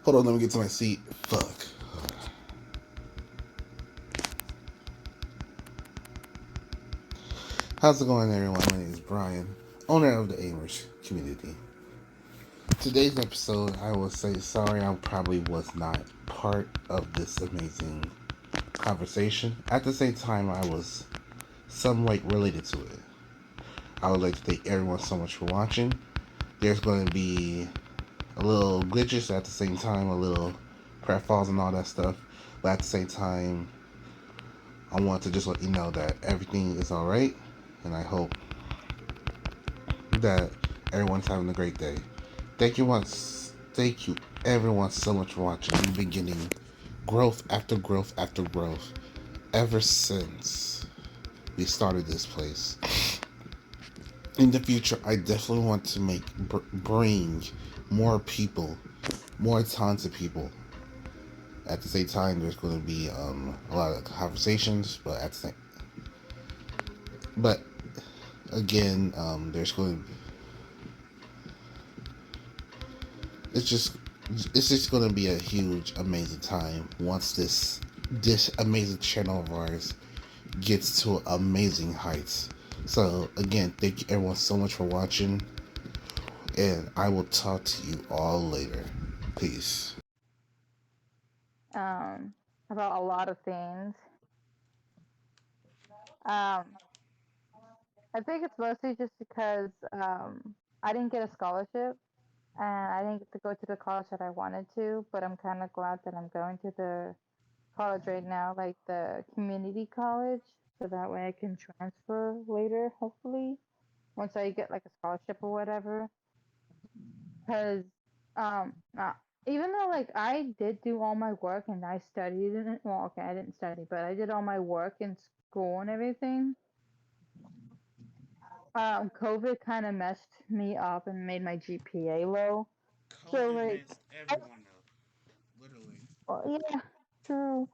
Hold on, let me get to my seat. Fuck. How's it going, everyone? My name is Brian, owner of the Amers community. Today's episode, I will say sorry I probably was not part of this amazing conversation. At the same time, I was somewhat related to it. I would like to thank everyone so much for watching. There's going to be a little glitches at the same time, a little pratfalls and all that stuff. But at the same time, I want to just let you know that everything is alright, and I hope that everyone's having a great day. Thank you everyone so much for watching. We've been getting growth after growth after growth ever since we started this place. In the future, I definitely want to bring more people, more talented people. At the same time, there's going to be a lot of conversations, but again, there's going to it's just going to be a huge, amazing time once this amazing channel of ours gets to amazing heights. So again, thank you everyone so much for watching, and I will talk to you all later. Peace. um, about a lot of things. Um, I think it's mostly just because I didn't get a scholarship and I didn't get to go to the college that I wanted to, but I'm kind of glad that I'm going to the college right now, like the community college, so that way I can transfer later, hopefully, once I get like a scholarship or whatever. Because um, uh, even though like I did do all my work and I studied in it, well, okay, I didn't study, but I did all my work in school and everything. COVID kind of messed me up and made my GPA low. So COVID like, messed everyone up, literally. well, yeah, true.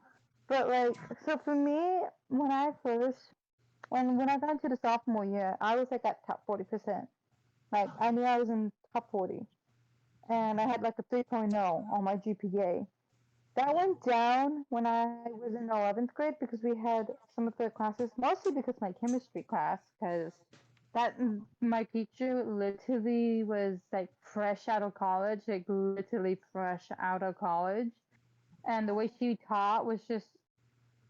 But like, so for me, when I first, when I got into the sophomore year, I was like at top 40%. Like I knew I was in top 40, and I had like a 3.0 on my GPA. That went down when I was in 11th grade because we had some of the classes, mostly because my chemistry class, because my teacher literally was like fresh out of college, like literally fresh out of college. And the way she taught was just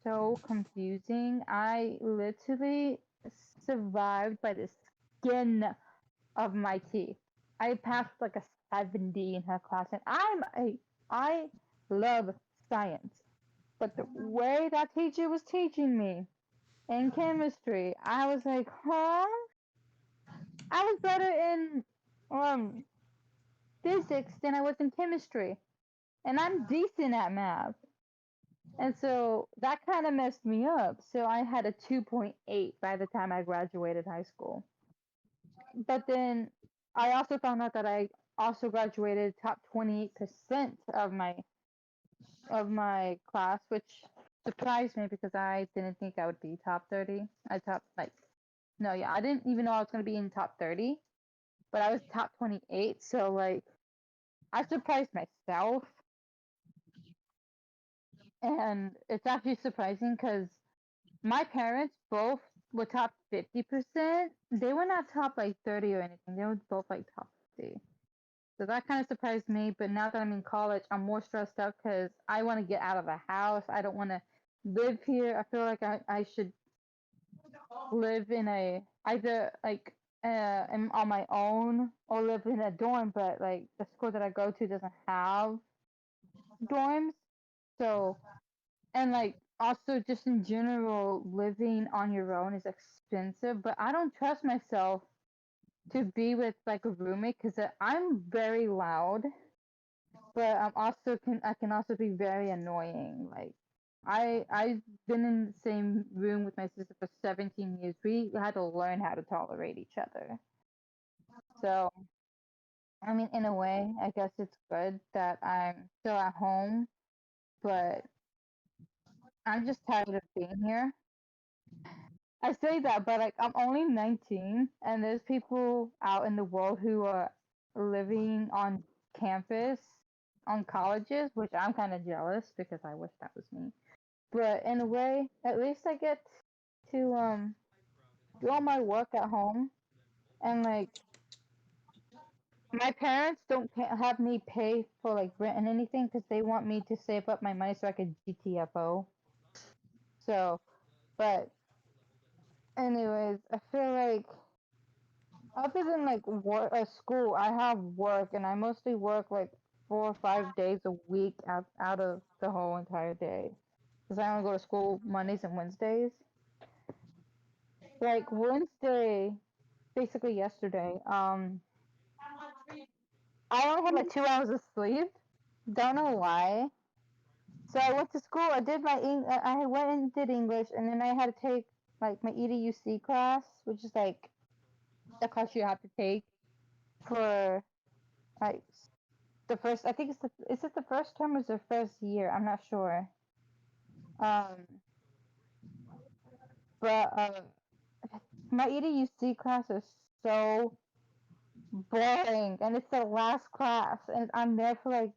so confusing. I literally survived by the skin of my teeth. I passed like a 70 in her class, and I love science. But the way that teacher was teaching me in chemistry, I was like, huh? I was better in um physics than I was in chemistry, and I'm decent at math. And so that kind of messed me up. So I had a 2.8 by the time I graduated high school. But then I also found out that I also graduated top 28% of my class, which surprised me because I didn't think I would be top 30. I top like no, yeah, I didn't even know I was going to be in top 30, but I was top 28. So like I surprised myself, and it's actually surprising because my parents both were top 50%. They were not top like 30 or anything. They were both like top 50. So that kind of surprised me. But now that I'm in college, I'm more stressed out because I want to get out of the house. I don't want to live here. I feel like I should live in a either like on my own or live in a dorm. But like the school that I go to doesn't have dorms. So and like also just in general, living on your own is expensive. But I don't trust myself to be with like a roommate because I'm very loud, but I can also be very annoying. Like I've been in the same room with my sister for 17 years. We had to learn how to tolerate each other. So I mean, in a way, I guess it's good that I'm still at home, but I'm just tired of being here. I say that, but like I'm only 19, and there's people out in the world who are living on campus on colleges, which I'm kind of jealous because I wish that was me. But in a way, at least I get to do all my work at home, and like my parents don't have me pay for like rent and anything because they want me to save up my money so I could GTFO. So, but anyways, I feel like other than like work, school, I have work, and I mostly work like 4 or 5 days a week out of the whole entire day. Because I only go to school Mondays and Wednesdays. Like Wednesday, basically yesterday, I only had like 2 hours of sleep. Don't know why. So I went to school. I did my I went and did English, and then I had to take like my EDUC class, which is like the class you have to take for like the first. I think it's is it the first term or is it the first year? I'm not sure. Um, but my EDUC class is so boring, and it's the last class, and I'm there for like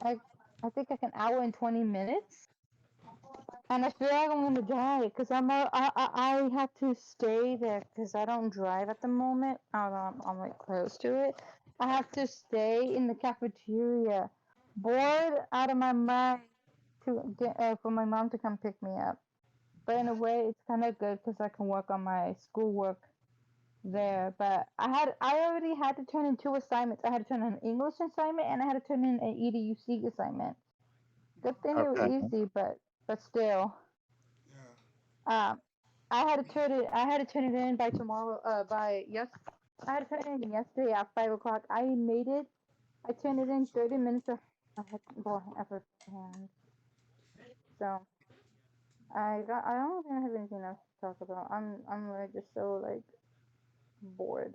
I think like an hour and 20 minutes. And I feel like I'm gonna die because I have to stay there because I don't drive at the moment. I'm like close to it. I have to stay in the cafeteria, bored out of my mind to get for my mom to come pick me up. But in a way, it's kind of good because I can work on my schoolwork there. But I already had to turn in 2 assignments. I had to turn in an English assignment and I had to turn in an EDUC assignment. Good thing they were Okay. easy, but still. Yeah. Um, I had to turn it. I had to turn it in by tomorrow. By yes, I had to turn it in yesterday at 5 o'clock. I made it. I turned it in 30 minutes. I had more effort hand. So I don't think I have anything else to talk about. I'm really just so like bored.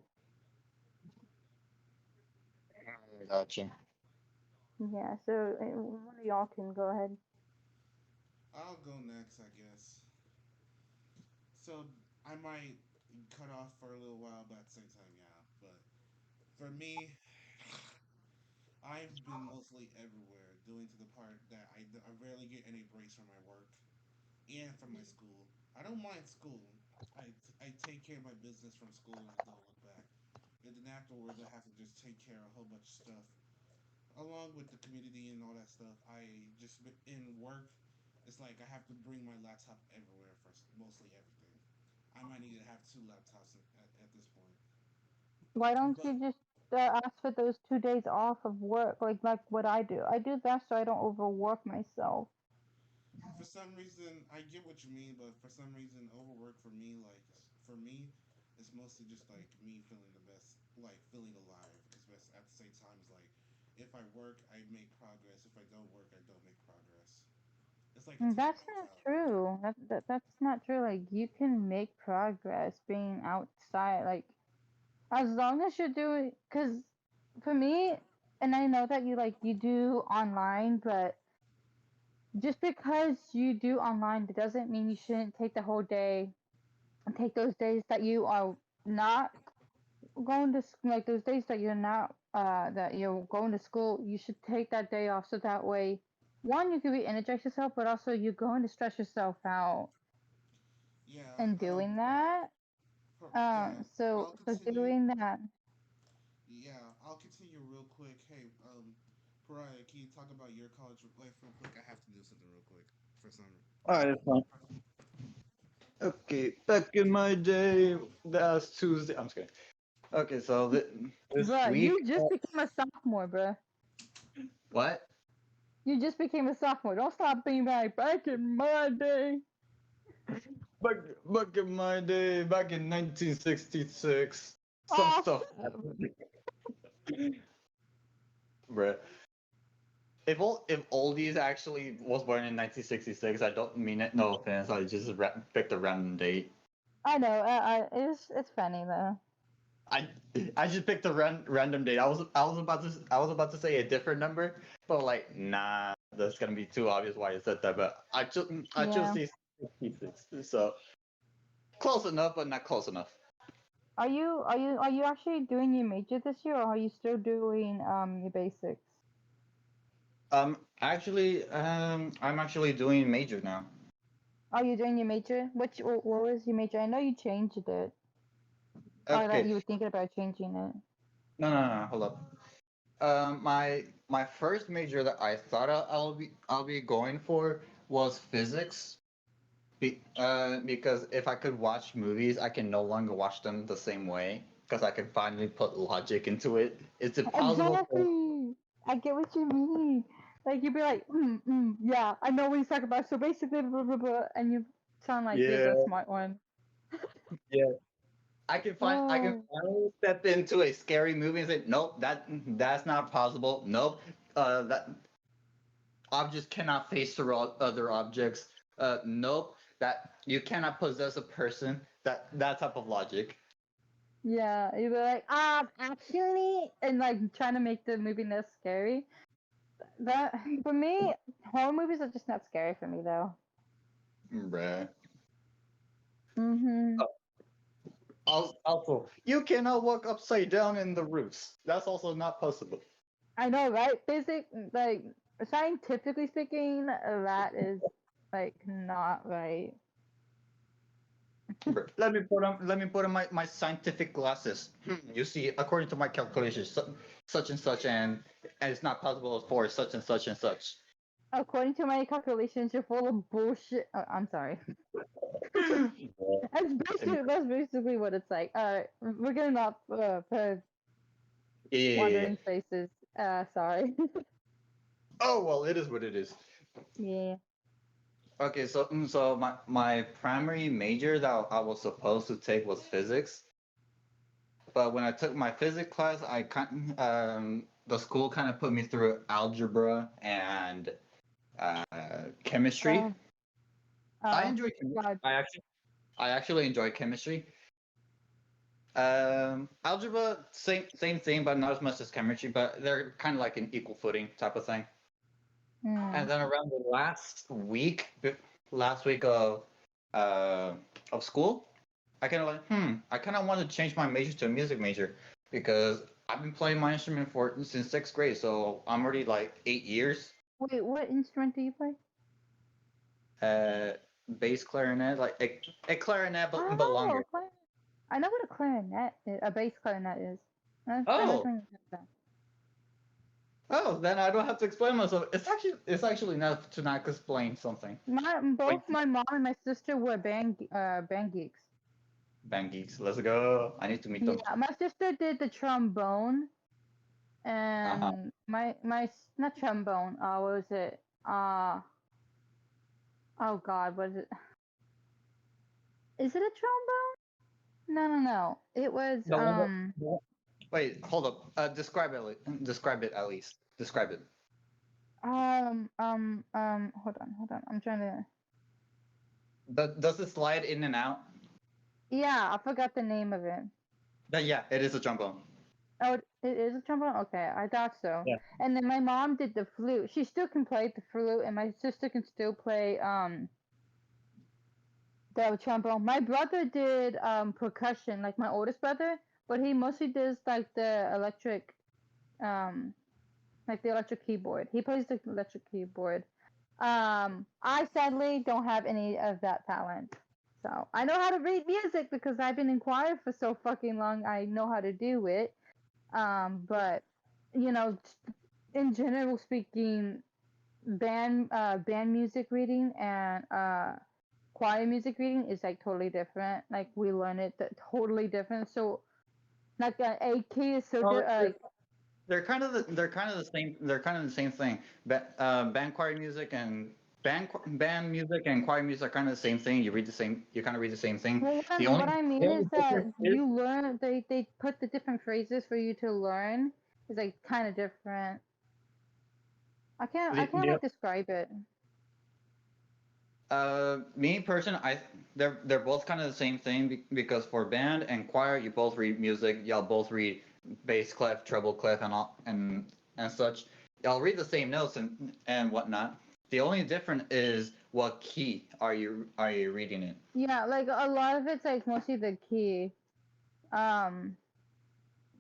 Gotcha. Yeah. So one of y'all can go ahead. I'll go next, I guess. So I might cut off for a little while, but at the same time, yeah. But for me, I've been mostly everywhere, doing to the part that I rarely get any breaks from my work and from my school. I don't mind school. I take care of my business from school and I don't look back. And then afterwards, I have to just take care of a whole bunch of stuff along with the community and all that stuff. I just in work. It's like I have to bring my laptop everywhere for mostly everything. I might need to have two laptops at this point. Why don't But you just ask for those 2 days off of work, like what I do? I do that so I don't overwork myself. for some reason, I get what you mean, but for some reason, overwork for me, like for me, it's mostly just like me feeling the best, like feeling alive. Because at the same time, it's like if I work, I make progress. If I don't work, I don't make progress. It's like a tight That's not mentality. true. That's not true. Like you can make progress being outside. Like as long as you're doing, because for me, and I know that you do online, but just because you do online, it doesn't mean you shouldn't take the whole day and take those days that you are not going to like those days that you're not that you're going to school. You should take that day off so that way, one, you can re-energize yourself, but also you're going to stress yourself out Yeah. in doing that. Yeah. So I'll so continue. doing that. Yeah, I'll continue real quick. Hey, Pariah, can you talk about your college life real quick? I have to do something real quick for some. Alright, that's fine. Okay, back in my day, that's Tuesday. I'm just kidding. Okay, so this Bruh, week, you just became a sophomore, bruh. what? You just became a sophomore. Don't stop being back in my day. Back, back in my day, back in 1966, some Oh, stuff. Bruh. If oldies actually was born in 1966, I don't mean it. No offense. I just picked a random date. I know. It's funny though. I I just picked a random date. I was about to say a different number, but like nah, that's gonna be too obvious why I said that. But I chose Yeah. these 66, so close enough, but not close enough. Are you actually doing your major this year, or are you still doing your basics? I'm actually doing major now. Are you doing your major? What was your major? I know you changed it, or that Okay. you were thinking about changing it. No, hold up. My first major that I thought I'll be going for was physics. Because if I could watch movies, I can no longer watch them the same way because I can finally put logic into it. It's impossible for Exactly. I get what you mean. Like you'd be like, yeah, I know what he's talking about. So basically, blah, blah, blah, and you sound like you're yeah, the smart one. yeah. I can Oh, finally step into a scary movie and say, nope, that's not possible. Nope, that objects cannot face through other objects. Nope, that you cannot possess a person. That type of logic. yeah. You'd be like, actually, and like trying to make the movie less scary. That for me, horror movies are just not scary for me though. Bruh. Mm-hmm. Also, you cannot walk upside down in the roofs. That's also not possible. I know, right? Like scientifically speaking, that is like not right. Bruh, let me put on my scientific glasses. You see, according to my calculations, such and such, and it's not possible for such and such and such. According to my calculations, you're full of bullshit. I'm sorry. That's basically what it's like. We're getting off for Yeah. wandering places. Sorry. Oh well, it is what it is. Yeah. Okay, so my primary major that I was supposed to take was physics, but when I took my physics class, the school kind of put me through algebra and uh, chemistry. Uh, I oh enjoy God. I actually enjoy chemistry. Algebra, same thing, but not as much as chemistry. But they're kind of like an equal footing type of thing. Hmm. And then around the last week uh, of school, I kind of want to change my major to a music major because I've been playing my instrument since sixth grade, so I'm already like 8 years. Wait, what instrument do you play? Uh, Bass clarinet, like a clarinet, but Oh, longer. clarinet. I know what a clarinet is. A bass clarinet is. I know Oh, something like that. oh, then I don't have to explain myself. It's actually enough to not explain something. Wait, Both my mom and my sister were band geeks. band geeks, let's go. I need to meet them. Yeah, my sister did the trombone, Uh-huh. and not trombone. What was it? Oh God, what is it? Is it a trombone? No. It was The one Wait, hold up. Describe it at least. Describe it. hold on. I'm trying to. Does it slide in and out? Yeah, I forgot the name of it. Yeah, it is a trombone. Oh, it is a trombone? Okay, I thought so. Yeah. And then my mom did the flute. She still can play the flute, and my sister can still play the trombone. My brother did percussion, like my oldest brother, but he mostly does um like the electric keyboard. He plays the electric keyboard. I sadly don't have any of that talent. So I know how to read music because I've been in choir for so fucking long. I know how to do it. But you know, in general speaking, band music reading and choir music reading is like totally different. Like we learn it totally different. So like a key is so Well, like they're kind of the same thing. Band choir music and band music and choir music are kind of the same thing. You kind of read the same thing. well, The what only I the mean is only that difference is you learn they put the different phrases for you to learn is like kind of different. I can't the like describe it. Me personally, they're both kind of the same thing because for band and choir, you both read music. Y'all both read bass clef, treble clef, and all and such. Y'all read the same notes and whatnot. The only difference is what key are you reading in. Yeah, like a lot of it's like mostly the key. Um,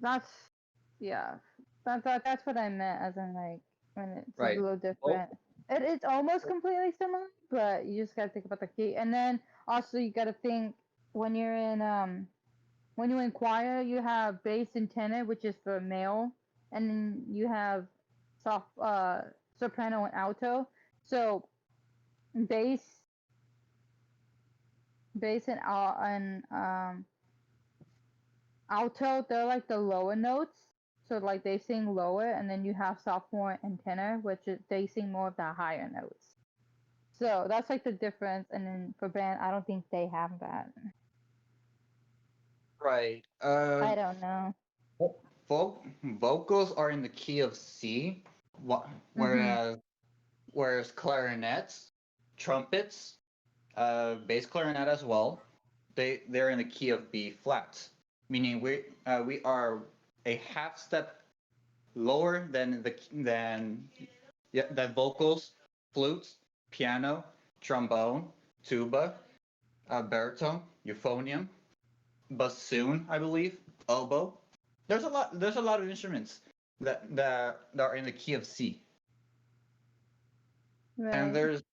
that's yeah. That's what I meant, as in like when it's a Right. little Oh, different. It's almost completely similar, but you just gotta think about the key, and then also you gotta think when you're in when you in choir, you have bass and tenor, which is for male, and then you have soft soprano and alto. So bass and alto, they're like the lower notes. So like they sing lower, and then you have sophomore and tenor, which is, they sing more of the higher notes. So that's like the difference. And then for band, I don't think they have that. right. I don't know. Vocals are in the key of C, Mhm. whereas clarinets, trumpets, bass clarinet as well, they're in the key of B flat, meaning we are a half step lower than vocals, flutes, piano, trombone, tuba, baritone, euphonium, bassoon, I believe, oboe. There's a lot of instruments that are in the key of C, and Right. there's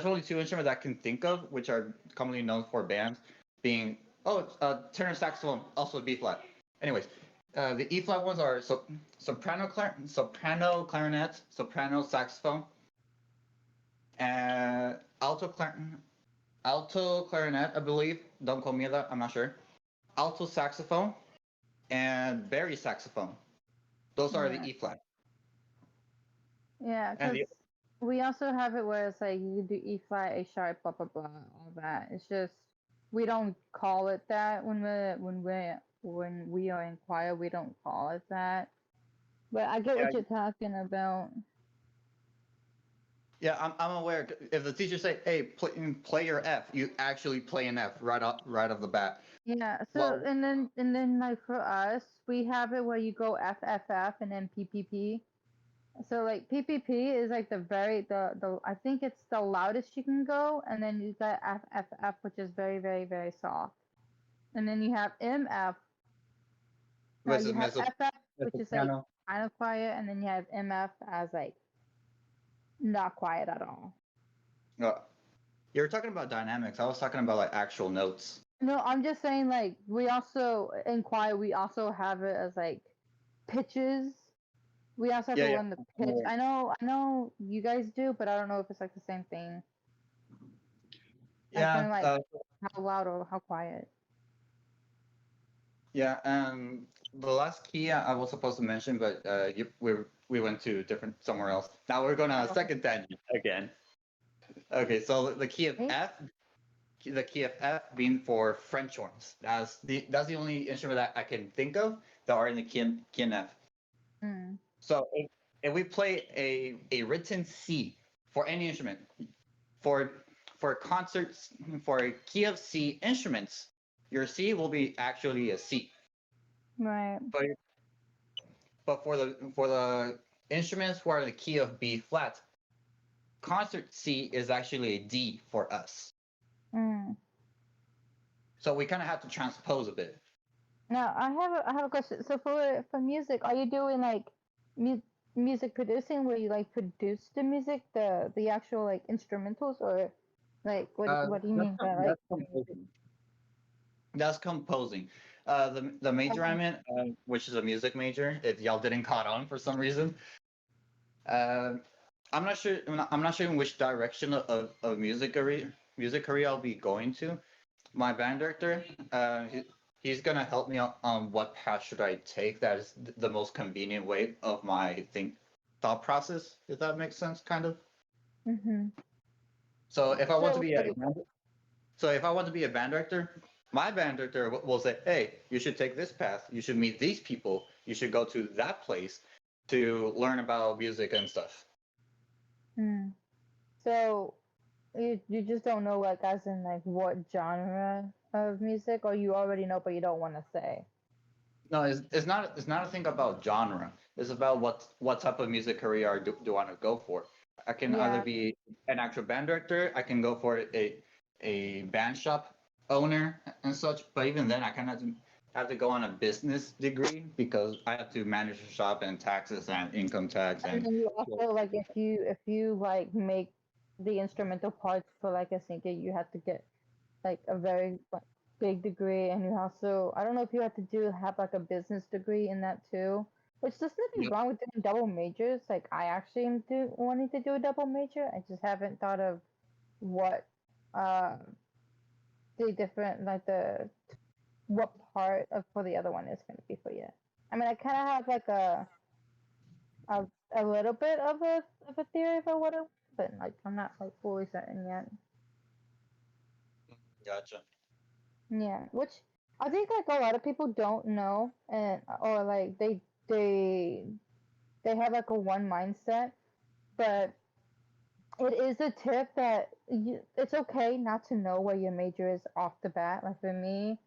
only two instruments that I can think of which are commonly known for bands, being tenor saxophone, also B flat. Anyways, the E flat ones are soprano clarinet, soprano saxophone, and alto clarinet, I believe. Don't quote me on that. I'm not sure. Alto saxophone and bari saxophone. Those are the Yeah. E flat. Yeah, And because the we also have it where it's like you do E flat, A sharp, blah blah blah, all that. It's just we don't call it that when we are in choir. We don't call it that. But I get yeah, what you're talking about. yeah, I'm aware. If the teacher say, "Hey, play your F," you actually play an F right off the bat. Yeah. So Well, and then like for us, we have it where you go F F F and then P P P. So like PPP is like the I think it's the loudest you can go, and then you got FFF, which is very very very soft, and then you have MF. with You have FF, with which the is like piano. kind of quiet, and then you have MF as like not quiet at all. Uh, you were talking about dynamics. I was talking about like actual notes. No, I'm just saying like we also in choir we also have it as like pitches. We also have Yeah, to yeah. learn the I'm pitch. aware. I know you guys do, but I don't know if it's like the same thing. As Yeah, in like how loud or how quiet. yeah. The last key I was supposed to mention, but we went to different somewhere else. Now we're going on a Oh, second tangent again. Okay, so the key of okay. F, the key of F being for French horns. That's the only instrument that I can think of that are in the key in F. Mm. So if we play a written C for any instrument, for concerts, for a key of C instruments, your C will be actually a C. Right. But for the instruments who are in the key of B flat, concert C is actually a D for us. Mm. So we kind of have to transpose a bit. Now I have a question. So for music, are you doing like mu- music producing where you like produce the music, the actual like instrumentals, or like what do you mean by like That's music? composing. That's composing. The major Okay. I'm in, which is a music major, if y'all didn't caught on for some reason, uh, I'm not sure in which direction of music career I'll be going to. My band director, he's gonna help me on what path should I take. That is the most convenient way of my thought process. If that makes sense, kind of. Mhm. So if I want to So be like so if I want to be a band director, my band director will say, "Hey, you should take this path. You should meet these people. You should go to that place to learn about music and stuff." mm. So you just don't know like as in like what genre of music, or you already know but you don't want to say. No, it's not a thing about genre. It's about what type of music career do I want to go for. I can either Yeah. be an actual band director. I can go for a band shop owner and such. But even then, have to go on a business degree because I have to manage the shop and taxes and income tax And and then you also like if you like make the instrumental parts for like a sinker, you have to get like a very like, big degree, and you also I don't know if you have to have like a business degree in that too. Which there's nothing Yep. wrong with doing double majors. Like I actually am wanting to do a double major. I just haven't thought of what uh the different like the what part of for the other one is going to be for yet. I mean, I kind of have like a a little bit of a theory for what it, but like I'm not like fully certain yet. Gotcha. Yeah, which I think like a lot of people don't know, and or like they they have like a one mindset, but it is a tip that it's okay not to know where your major is off the bat. Like for me,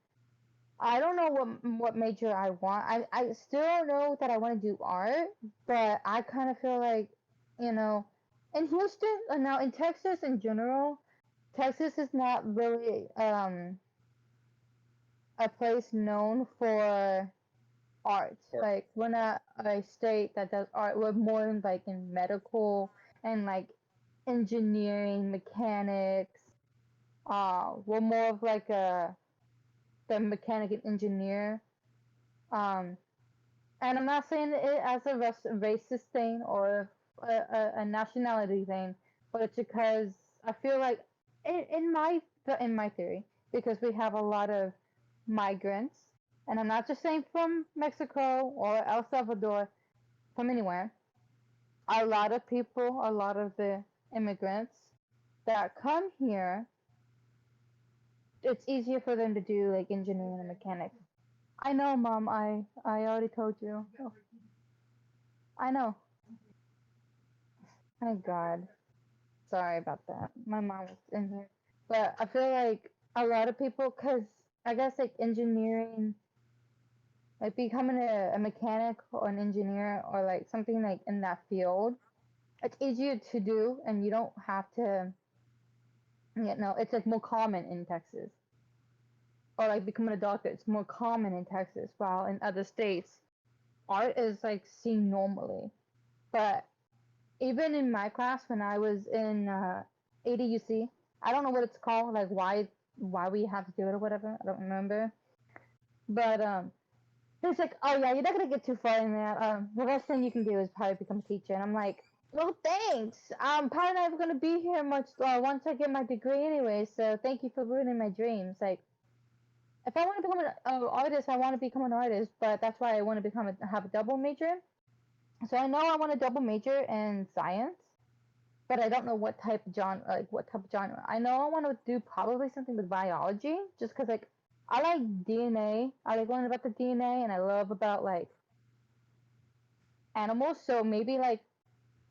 I don't know what major I want. I still don't know that I want to do art, but I kind of feel like, you know, in Houston, now in Texas in general, Texas is not really a place known for art. Or- Like we're not a state that does art. We're more in like in medical and like engineering, mechanics. We're more of like a the mechanic and engineer. Um, and I'm not saying it as a racist thing or a nationality thing, but it's because I feel like in my theory, because we have a lot of migrants, and I'm not just saying from Mexico or El Salvador, from anywhere. A lot of people, a lot of the immigrants that come here, it's easier for them to do like engineering and mechanics. I know, Mom. I already told you. Oh, I know. Thank God. Sorry about that. My mom was in here. But I feel like a lot of people, because I guess like engineering, like becoming a mechanic or an engineer or like something like in that field, it's easier to do and you don't have to, it's like more common in Texas. Or like becoming a doctor, it's more common in Texas, while in other states, art is like seen normally. But even in my class when I was in ADUC, I don't know what it's called, like why we have to do it or whatever. I don't remember. But it's like, oh yeah, you're not gonna get too far in that. The best thing you can do is probably become a teacher. And I'm like, well, thanks. I'm probably not gonna be here much once I get my degree anyway. So thank you for ruining my dreams. Like, if I want to become an artist, I want to become an artist. But that's why I want to have a double major. So I know I want a double major in science, but I don't know what type of genre. Like what type of genre. I know I want to do probably something with biology, just because like I like DNA. I like learning about the DNA, and I love about like animals. So maybe like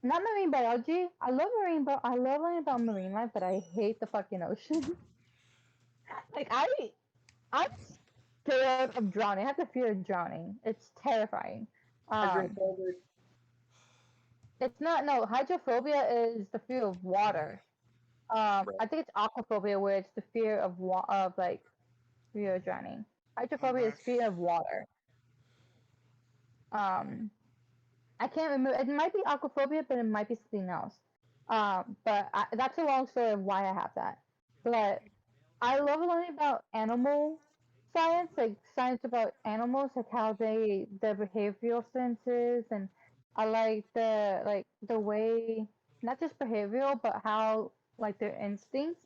not marine biology. I love marine, but I love learning about marine life, but I hate the fucking ocean. like I'm scared of drowning. I have the fear of drowning. It's terrifying. Um, Hydrophobic. it's not no hydrophobia is the fear of water. Right. I think it's aquaphobia where it's the fear of like fear of drowning. Hydrophobia is fear of water. Um, I can't remember. It might be aquaphobia, but it might be something else. That's a long story of why I have that. But I love learning about animal science, like science about animals, like how their behavioral senses, and I like the way not just behavioral, but how like their instincts,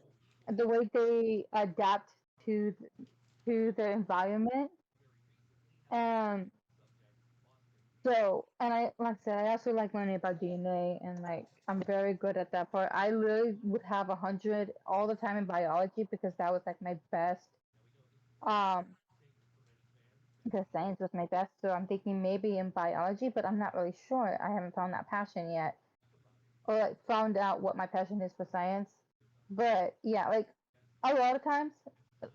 the way they adapt to to their environment. Um, and like I said, I also like learning about DNA, and like I'm very good at that part. I literally would have 100 all the time in biology because that was like my best. Um, because science was my best, so I'm thinking maybe in biology, but I'm not really sure. I haven't found that passion yet, or like found out what my passion is for science. But yeah, like a lot of times,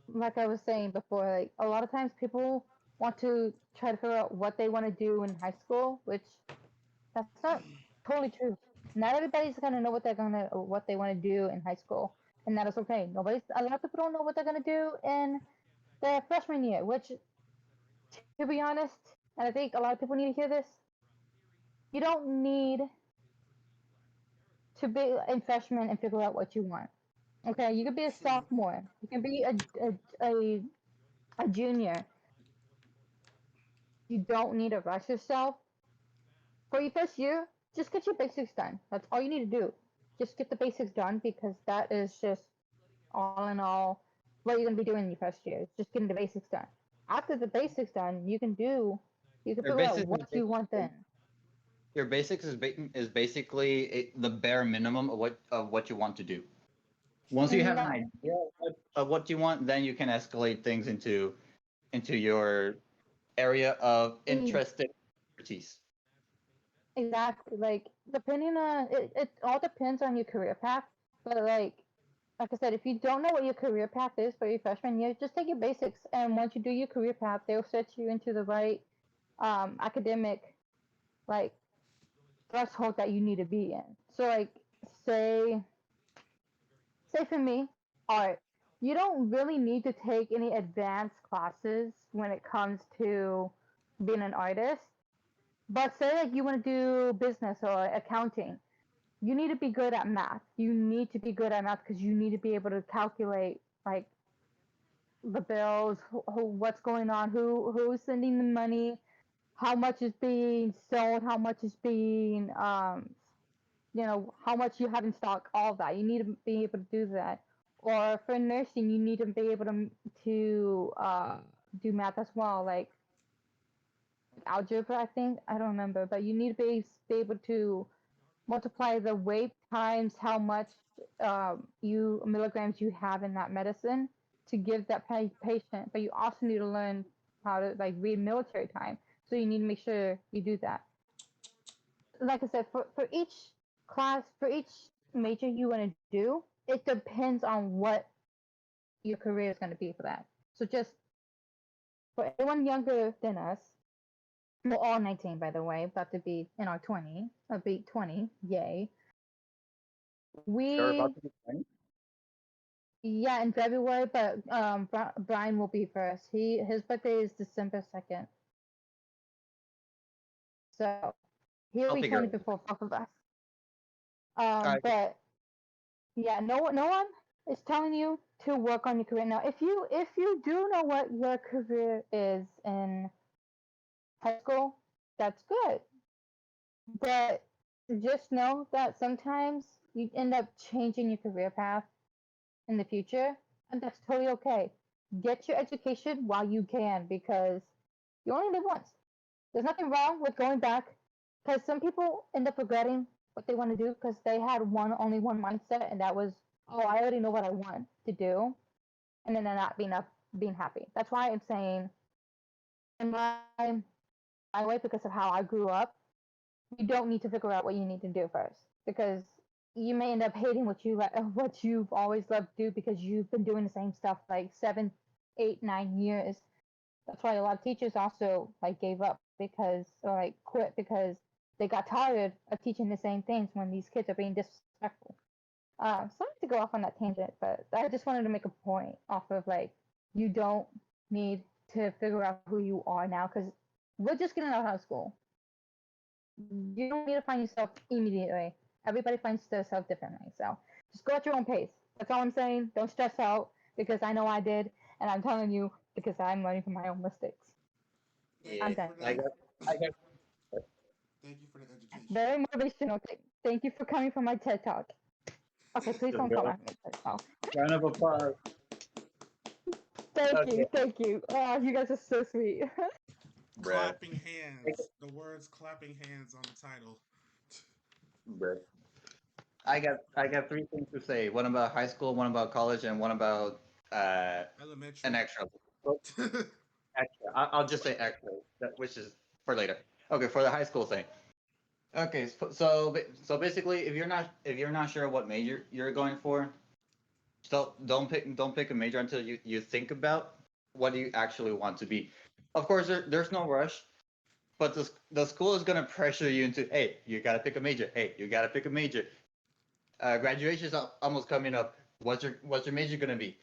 like I was saying before, like a lot of times people want to try to figure out what they want to do in high school, which that's not totally true. Not everybody's gonna know what they want to do in high school, and that is okay. A lot of people don't know what they're gonna do in their freshman year, which to be honest, and I think a lot of people need to hear this. You don't need to be a freshman and figure out what you want. Okay, you could be a sophomore. You can be a junior. You don't need to rush yourself. For your first year, just get your basics done. That's all you need to do. Just get the basics done because that is just all in all what you're gonna be doing in your first year. Just getting the basics done. After the basics done, you can Your figure out basics is what you want then. your basics is basically the bare minimum of what you want to do. Once you have an No, idea of what you want, then you can escalate things into your area of e- interest and expertise. exactly. Like depending on it all depends on your career path. But like I said, if you don't know what your career path is for your freshman year, just take your basics, and once you do your career path, they'll set you into the right academic like threshold that you need to be in. So like say say for me, art. You don't really need to take any advanced classes when it comes to being an artist. But say like you want to do business or accounting, you need to be good at math. You need to be good at math because you need to be able to calculate like the bills, what's going on, who's sending the money, how much is being sold, how much is being how much you have in stock, all that. You need to be able to do that. Or for nursing, you need to be able to do math as well, like algebra. I think I don't remember, but you need to be able to multiply the weight times how much you milligrams you have in that medicine to give that patient. But you also need to learn how to like read military time. So you need to make sure you do that. Like I said, for each class, for each major you want to do, it depends on what your career is going to be for that. So just for anyone younger than us, we're all 19 by the way, about to be in our 20, I'll be 20, yay. You're about We to be 20? Yeah, in February, but Brian will be first. His birthday is December 2nd, so he'll I'll be figure 20 it out. before both of us. All right. But yeah, no one is telling you to work on your career now. If you do know what your career is in high school, that's good. But just know that sometimes you end up changing your career path in the future, and that's totally okay. Get your education while you can because you only live once. There's nothing wrong with going back because some people end up regretting what they want to do because they had only one mindset, and that was, oh, I already know what I want to do, and then they're not being happy. That's why I'm saying, in my way, because of how I grew up, you don't need to figure out what you need to do first because you may end up hating what you've always loved to do because you've been doing the same stuff like 7, 8, 9 years. That's why a lot of teachers also like gave up because or like quit because they got tired of teaching the same things when these kids are being disrespectful. Sorry to go off on that tangent, but I just wanted to make a point off of like you don't need to figure out who you are now because we're just getting out of high school. You don't need to find yourself immediately. Everybody finds themselves differently. So just go at your own pace. That's all I'm saying. Don't stress out because I know I did, and I'm telling you because I'm learning from my own mistakes. Thank Yeah, I'm you done. for I that. got, I got. Thank you for the education. Very motivational. Thank you for coming from my TED Talk. Okay, please don't come after my TED Talk. Round of applause. Thank Okay, you, thank you. Oh, you guys are so sweet. bruh. Clapping hands. The words clapping hands on the title. Bruh. I got three things to say. One about high school, one about college, and one about Elementary. an extra. Well, extra. I'll just say extra, which is for later. Okay, for the high school thing. Okay, so basically, if you're not sure what major you're going for, so don't pick a major until you think about what you actually want to be. Of course, there's no rush, but the school is gonna pressure you into, hey, you gotta pick a major. Hey, you gotta pick a major. Graduation's almost coming up. What's your major gonna be?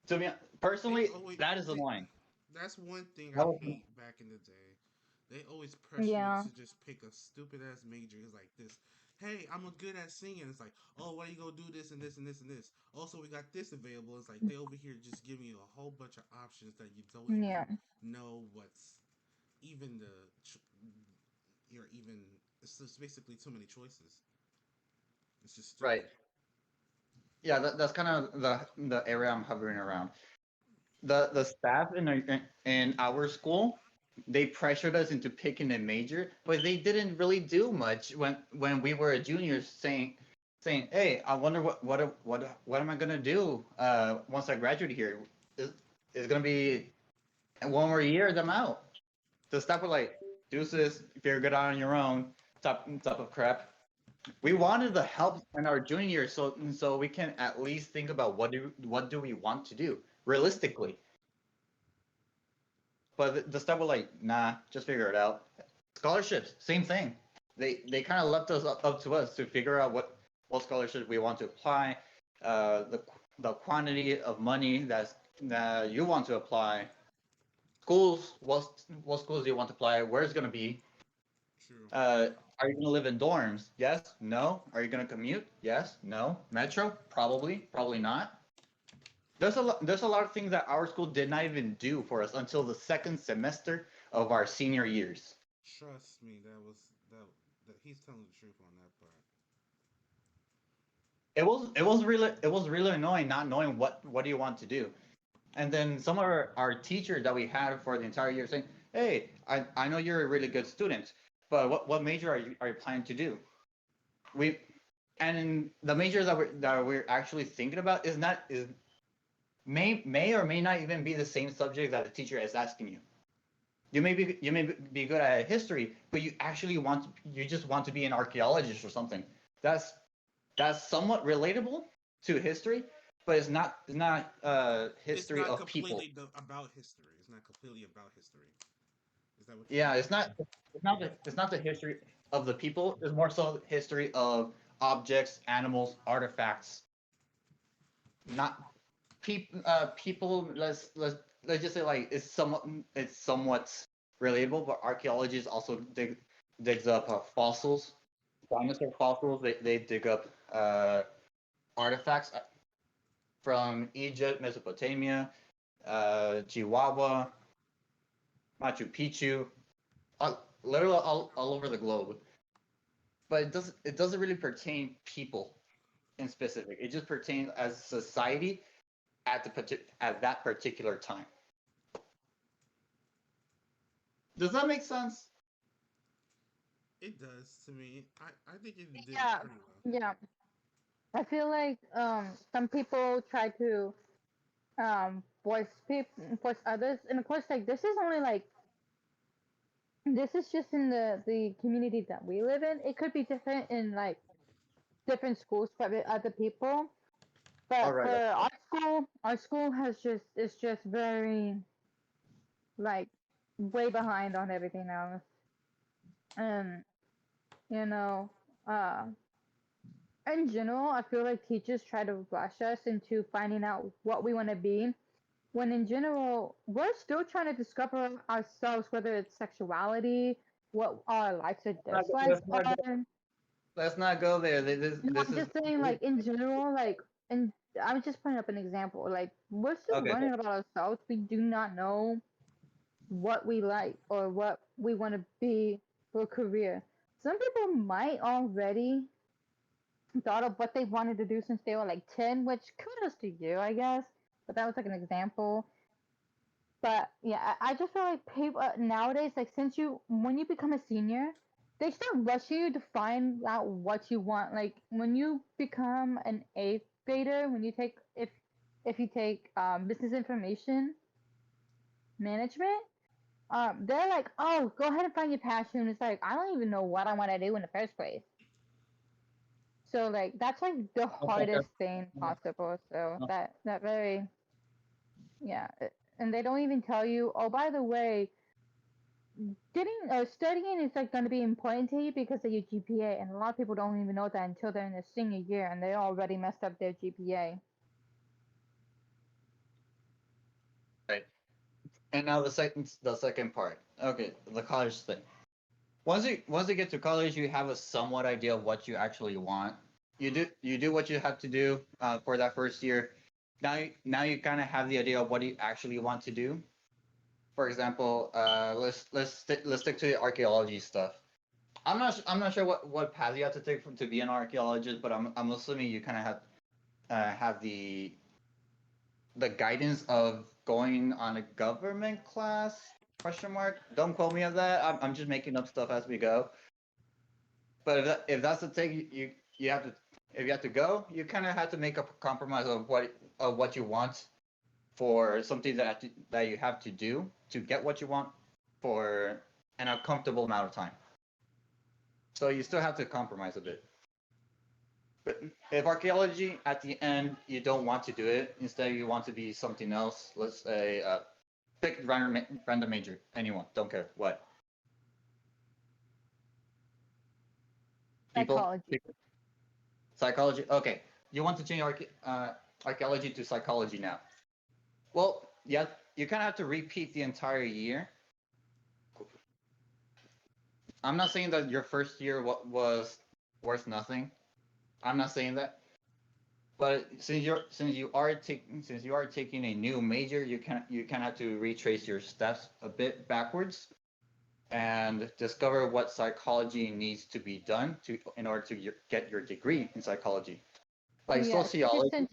To me personally, Wait, that is wait. annoying. That's one thing That I was, hate back in the day. They always pressure you Yeah. to just pick a stupid ass major. It's like this. Hey, I'm a good at singing. It's like, oh, why you gonna do this and this and this and this? Also, we got this available. It's like they over here just giving you a whole bunch of options that you don't even Yeah. know what's even the you're even. It's just basically too many choices. It's just right. stupid. Yeah, that's kind of the area I'm hovering around. The staff in our school, they pressured us into picking a major, but they didn't really do much when we were juniors, saying, "Hey, I wonder what am I gonna do once I graduate here? Is is gonna be one more year, I'm out." The staff were like, "Deuces, figure it out on your own." Type of crap. We wanted the help in our junior year, so we can at least think about what do we want to do realistically. But the stuff were like, nah, just figure it out. Scholarships, same thing. They kind of left us up to us to figure out what scholarship we want to apply, the quantity of money that you want to apply, schools, what schools do you want to apply, where it's gonna be. True. Are you gonna live in dorms? Yes, no. Are you gonna commute? Yes, no. Metro? Probably not. There's a lot of things that our school did not even do for us until the second semester of our senior years. Trust me, that he's telling the truth on that part. It was really annoying not knowing what do you want to do. And then some of our teachers that we had for the entire year saying, "Hey, I know you're a really good student, but what major are you planning to do?" We and the major that we're actually thinking about is not is may or may not even be the same subject that the teacher is asking you. You may be good at history, but you just want to be an archaeologist or something. That's that's somewhat relatable to history, but it's not It's history not of people. completely about history. It's not completely about history. Is that what you're Yeah, saying? it's not the history of the people. It's more so history of objects, animals, artifacts. Not people. Let's just say like it's somewhat relatable, but archaeology is also digs up fossils, dinosaur fossils. They dig up artifacts from Egypt, Mesopotamia, Chihuahua, Machu Picchu, literally all over the globe. But it doesn't really pertain people in specific. It just pertains as society at that particular time. Does that make sense? It does to me. I think it did Yeah. pretty well. Yeah. I feel like some people try to force others, and of course, like this is only like this is just in the community that we live in. It could be different in like different schools for other people, All but right. for our school has just is just very like way behind on everything else, and you know, uh, in general, I feel like teachers try to rush us into finding out what we want to be. When in general, we're still trying to discover ourselves, whether it's sexuality, what our likes or Let's not, dislikes let's not go. are. Let's not go there. This No, this I'm is just saying, like in general, like, and I'm just putting up an example. Like we're still okay. learning about ourselves. We do not know what we like or what we want to be for a career. Some people might already thought of what they wanted to do since they were like 10, which kudos to you, I guess. But that was like an example. But yeah, I just feel like people nowadays, like when you become a senior, they start rushing you to find out what you want. Like when you become an eighth grader, when you take if you take business information management, they're like, oh, go ahead and find your passion. It's like I don't even know what I want to do in the first place. So like that's like the hardest thing possible. So that very yeah, and they don't even tell you. Oh, by the way, getting studying is like going to be important to you because of your GPA, and a lot of people don't even know that until they're in their senior year and they already messed up their GPA. Right. And now the second part. Okay, the college thing. Once you get to college, you have a somewhat idea of what you actually want. You do what you have to do for that first year. Now you kind of have the idea of what you actually want to do. For example, let's stick to the archaeology stuff. I'm not sure what path you have to take to be an archaeologist, but I'm assuming you kind of have the guidance of going on a government class? Question mark. Don't quote me on that. I'm just making up stuff as we go. But if that's the thing, you have to if you have to go, you kind of have to make a compromise of what you want for something that you have to do to get what you want for an uncomfortable amount of time. So you still have to compromise a bit. But if archaeology at the end you don't want to do it, instead you want to be something else. Let's say pick random major, anyone, don't care what. People, Psychology. people, psychology. Okay, you want to change archaeology to psychology now. Well, yeah, you kind of have to repeat the entire year. I'm not saying that your first year was worth nothing. I'm not saying that. But since you are taking a new major, you can have to retrace your steps a bit backwards and discover what psychology needs to be done in order to get your degree in psychology. Like Yeah, especially sociology. since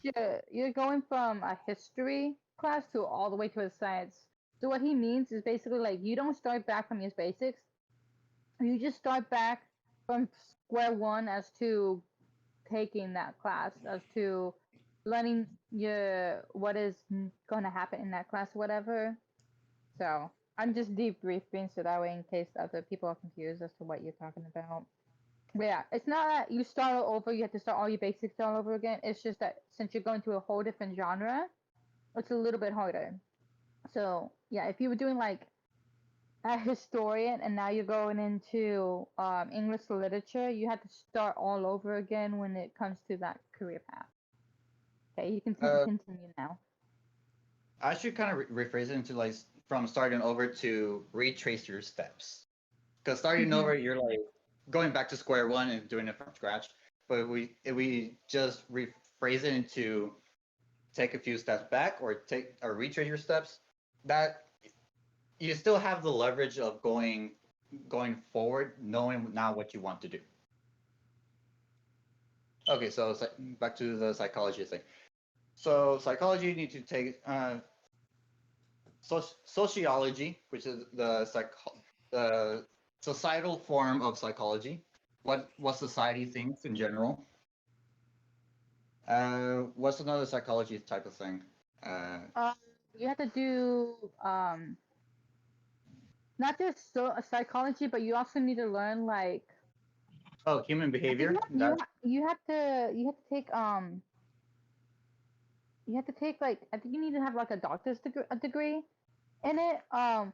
you're going from a history class to all the way to a science. So what he means is basically like you don't start back from your basics. You just start back from square one as to taking that class, as to learning your what is going to happen in that class, or whatever. So I'm just debriefing so that way in case other people are confused as to what you're talking about. But yeah, it's not that you start all over, you have to start all your basics all over again. It's just that since you're going to a whole different genre, it's a little bit harder. So yeah, if you were doing like a historian and now you're going into English literature, you have to start all over again when it comes to that career path. Okay, you can Uh, continue now. I should kind of rephrase it into like from starting over to retrace your steps. Because starting Mhm. over, you're like going back to square one and doing it from scratch. But if we just rephrase it into take a few steps back or retrace your steps, that you still have the leverage of going forward, knowing now what you want to do. Okay, so back to the psychology thing. So psychology, you need to take sociology, which is the societal form of psychology. What society thinks in general. What's another psychology type of thing? Uh, Uh, you have to do not just psychology, but you also need to learn like oh, human I think behavior. That you have to take like I think you need to have like a doctor's degree in it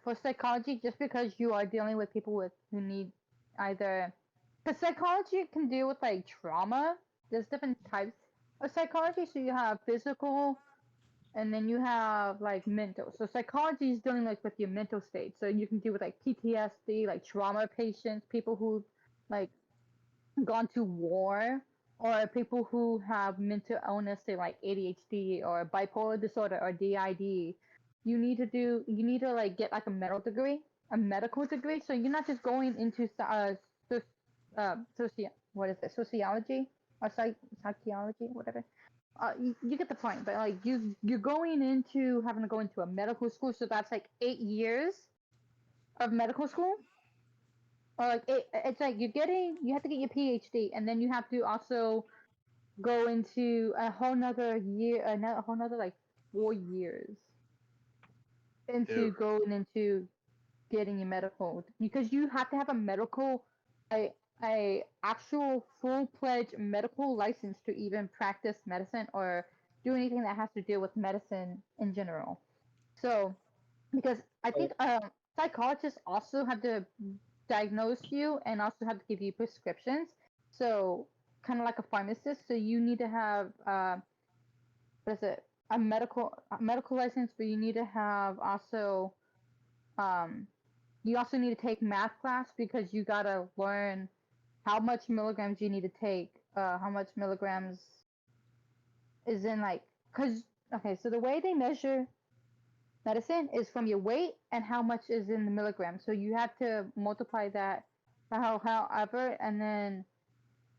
for psychology just because you are dealing with people with who need either because psychology can deal with like trauma. There's different types of psychology. So you have physical and then you have like mental. So psychology is dealing like with your mental state. So you can deal with like PTSD, like trauma patients, people who like gone to war, or people who have mental illness, say like ADHD or bipolar disorder or DID. You need to like get like a medical degree. So you're not just going into what is it, sociology or psychology, whatever. You get the point, but like you're going into having to go into a medical school, so that's like 8 years of medical school, or like it's like you have to get your PhD, and then you have to also go into a whole nother year, a whole nother like 4 years into ew. going into getting your medical, because you have to have a medical, a a actual full-fledged medical license to even practice medicine or do anything that has to do with medicine in general. So because I think psychologists also have to diagnose you and also have to give you prescriptions. So kind of like a pharmacist. So you need to have what is it? A medical license, but you need to have also um, you also need to take math class because you gotta learn how much milligrams you need to take, how much milligrams is in like, cause okay, so the way they measure medicine is from your weight and how much is in the milligrams. So you have to multiply that by however, and then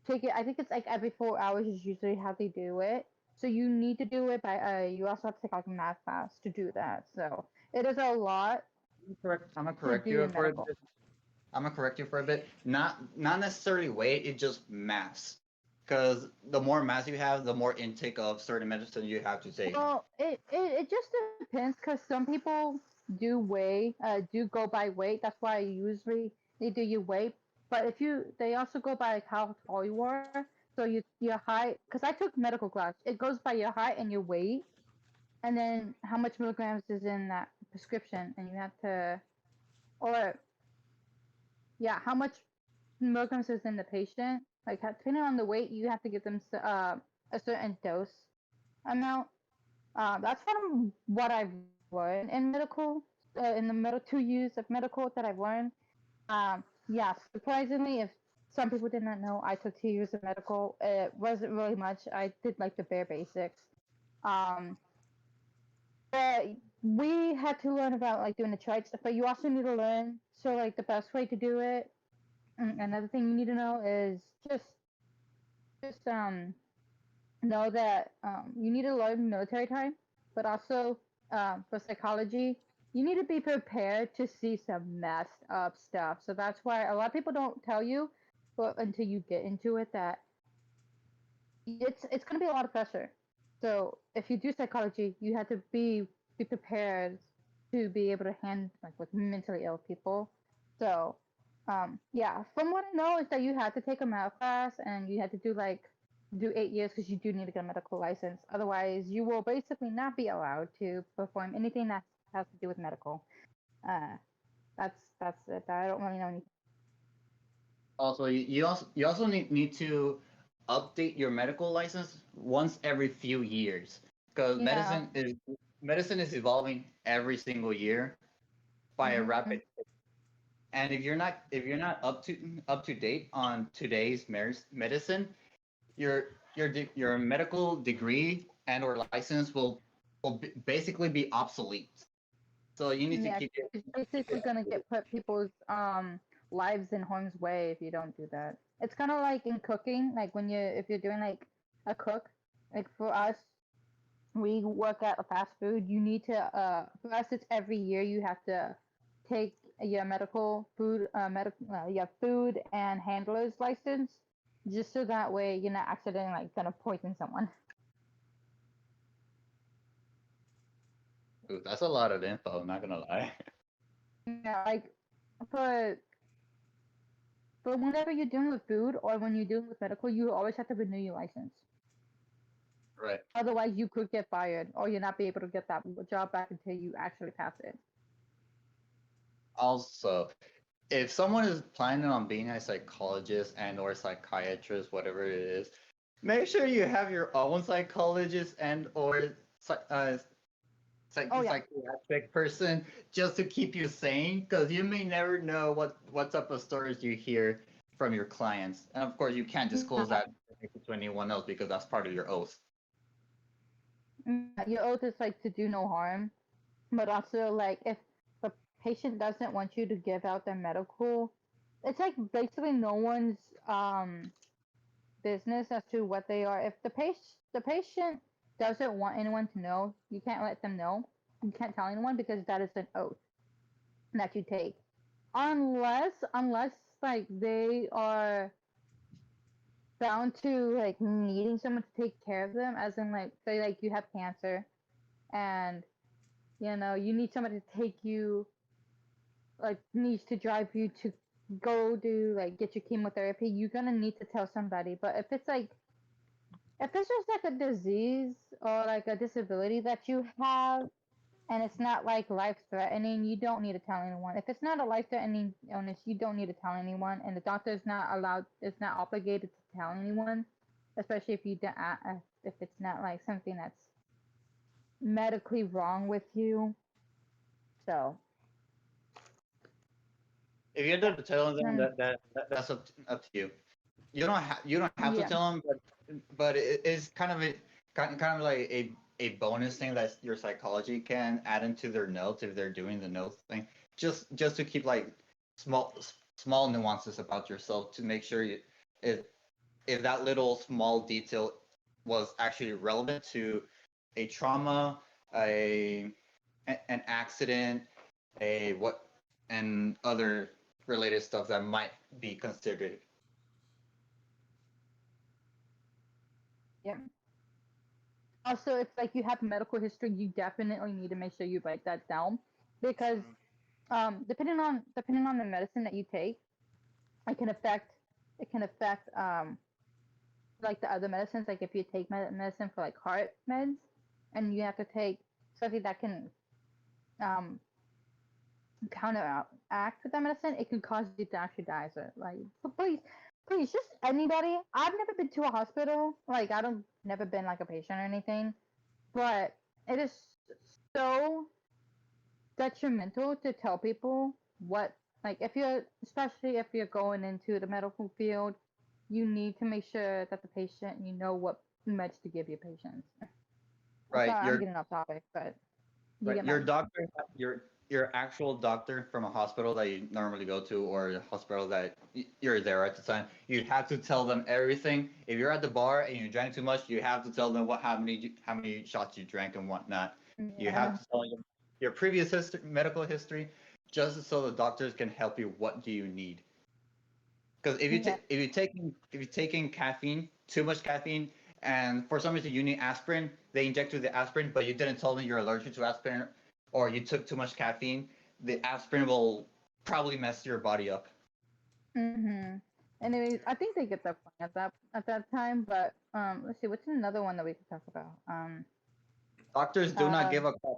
take it. I think it's like every 4 hours is usually how they do it. So you need to do it by. You also have to take like a math class to do that. So it is a lot Correct. I'm gonna to correct do you in for a medical. bit. I'm gonna correct you for a bit. Not necessarily weight. It's just mass. Because the more mass you have, the more intake of certain medicine you have to take. Well, it just depends because some people do go by weight. That's why usually they do your weight. But if you, they also go by like how tall you are. So your height, because I took medical class, it goes by your height and your weight, and then how much milligrams is in that prescription, and you have to, or yeah, how much milligrams is in the patient. Like depending on the weight, you have to give them a certain dose amount. That's from what I've learned in medical, in the middle 2 years of medical that I've learned. Yeah, surprisingly, if some people did not know, I took 2 years of medical. It wasn't really much. I did like the bare basics. Um, but we had to learn about like doing the charts, but you also need to learn. So like the best way to do it. Another thing you need to know is just know that you need to learn military time, but also for psychology, you need to be prepared to see some messed up stuff. So that's why a lot of people don't tell you, but until you get into it, that it's going to be a lot of pressure. So if you do psychology, you have to be prepared to be able to handle like with mentally ill people. So yeah, from what I know is that you have to take a math class and you have to do 8 years because you do need to get a medical license. Otherwise, you will basically not be allowed to perform anything that has to do with medical. Uh, that's it. I don't really know anything. Also, you also need to update your medical license once every few years because Yeah. medicine is evolving every single year by a Mm-hmm. rapid. And if you're not up to date on today's medicine, your medical degree and or license will basically be obsolete. So you need to Yeah, keep it. it's basically gonna get put people's lives in harm's way if you don't do that. It's kind of like in cooking, like when you if you're doing like a cook, like for us, we work at a fast food. You need to for us it's every year you have to take your medical food your food and handler's license, just so that way you're not accidentally like gonna poison someone. Ooh, that's a lot of info. I'm not gonna lie. Yeah, like for But whenever you're dealing with food or when you're dealing with medical, you always have to renew your license. Right. Otherwise, you could get fired or you'll not be able to get that job back until you actually pass it. Also, if someone is planning on being a psychologist and or psychiatrist, whatever it is, make sure you have your own psychologist and or Oh yeah, psychiatric person just to keep you sane, because you may never know what type of stories you hear from your clients, and of course you can't disclose yeah. that to anyone else because that's part of your oath. Your oath is like to do no harm, but also like if the patient doesn't want you to give out their medical, it's like basically no one's business as to what they are. If the patient doesn't want anyone to know, you can't let them know. You can't tell anyone because that is an oath that you take. Unless like they are bound to like needing someone to take care of them, as in like say like you have cancer and you need somebody to take you, like needs to drive you to go do like get your chemotherapy, you're gonna need to tell somebody. But if it's just like a disease or like a disability that you have and it's not like life threatening, you don't need to tell anyone. If it's not a life threatening illness, you don't need to tell anyone, and the doctor is not obligated to tell anyone, especially if you don't, if it's not like something that's medically wrong with you. So If you end up telling them Mm, that's up to you. You don't have to yeah. tell them, but it is kind of kind of like a bonus thing that your psychology can add into their notes if they're doing the notes thing. Just to keep like small nuances about yourself to make sure if if that little small detail was actually relevant to a trauma, a an accident, a what, and other related stuff that might be considered. Yeah. Also, if like you have medical history, you definitely need to make sure you write that down because depending on the medicine that you take, it can affect it can affect like the other medicines. Like if you take medicine for like heart meds, and you have to take something that can um counteract with that medicine, it can cause you to actually die. So like, so please, just anybody. I've never been to a hospital. Like I don't never been like a patient or anything, but it is so detrimental to tell people what, like, if you're, especially if you're going into the medical field, you need to make sure that the patient, you know what meds to give your patients. Right, Sorry, I'm getting off topic, but you right. get my. Your doctor, your actual doctor from a hospital that you normally go to, or a hospital that you're there at the time, you have to tell them everything. If you're at the bar and you drank too much, you have to tell them how many shots you drank and whatnot. You Yeah. have to tell them your previous history, medical history, just so the doctors can help you. What do you need? Because Yeah. if you're taking caffeine, too much caffeine, and for some reason you need aspirin, they inject you the aspirin, but you didn't tell them you're allergic to aspirin, or you took too much caffeine, the aspirin will probably mess your body up. Mhm. Anyways, I think they get that point at that time, but let's see, what's another one that we could talk about? Doctors do not Uh, give a crap.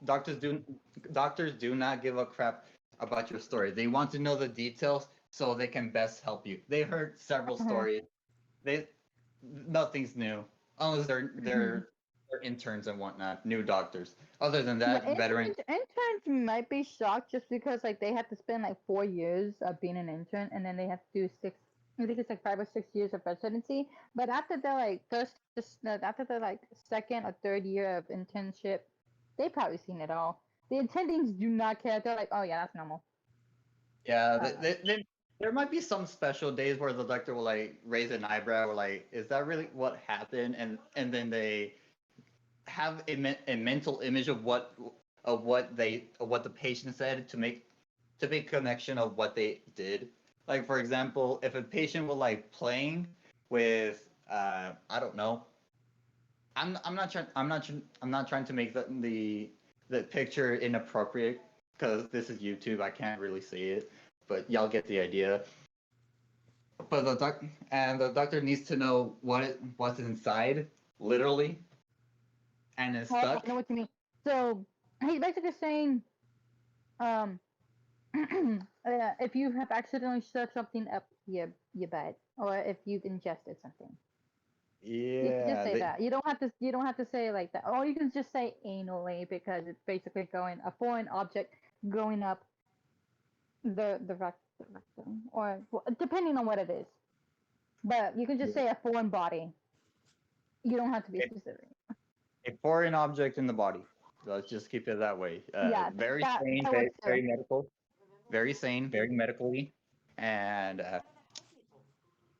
Doctors do doctors do not give a crap about your story. They want to know the details so they can best help you. They heard several uh-huh. stories. They Nothing's new unless Mhm. they're interns and whatnot, new doctors. Other than Yeah, that, veteran. interns might be shocked just because like they have to spend like 4 years of being an intern, and then they have to do six. I think it's like 5 or 6 years of residency. But after their like after their like second or third year of internship, they probably seen it all. The attendings do not care. They're like, oh yeah, that's normal. Yeah, Uh, there might be some special days where the doctor will like raise an eyebrow or like, is that really what happened? And then they have a mental image of what the patient said to make connection of what they did. Like for example, if a patient was like playing with I don't know. I'm not trying to make the picture inappropriate because this is YouTube. I can't really see it, but y'all get the idea. But the doctor needs to know what's inside, literally, and it's oh, stuck. I know what you mean. So he's basically saying, um, if you have accidentally shoved something up your butt, or if you've ingested something. You can just Yeah, say that. You don't have to say it like that. Or you can just say anally because it's basically going a foreign object going up the rectum, or well, depending on what it is. But you can just say a foreign body. You don't have to be a, specific. a foreign object in the body. Let's just keep it that way. Yeah, Very sane, that works too. very medical, very sane, very medically, and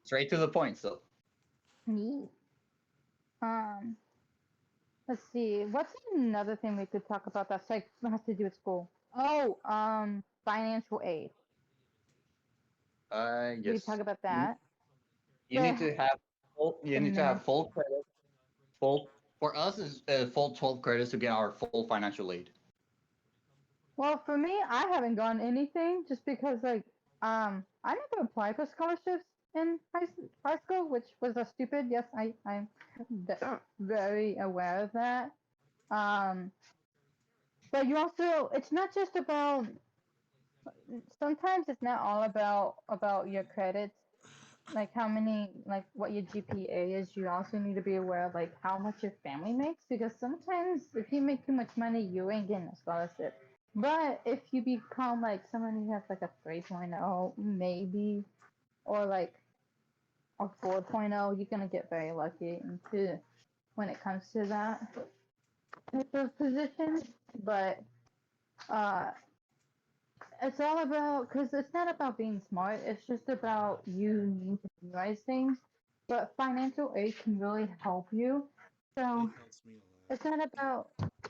straight to the point. So Neat. Um, let's see. What's another thing we could talk about that's like has to do with school? Oh, financial aid. We could talk yes, about you, that. you need The to have you the need to have minute. full credit. Full for us is full 12 credits to get our full financial aid. Well, for me, I haven't gotten anything just because, like, I never applied for scholarships in high school, which was a stupid. Yes, I'm very aware of that. Um, but you also, it's not just about. Sometimes it's not all about your credits, like how many, like what your GPA is. You also need to be aware of like how much your family makes, because sometimes if you make too much money, you ain't getting a scholarship. But if you become like someone who has like a 3.0, maybe, or like a 4.0, you're gonna get very lucky into when it comes to that type of position. But uh, it's all about because it's not about being smart. It's just about you need to memorize things. But financial aid can really help you. So It helps me a lot.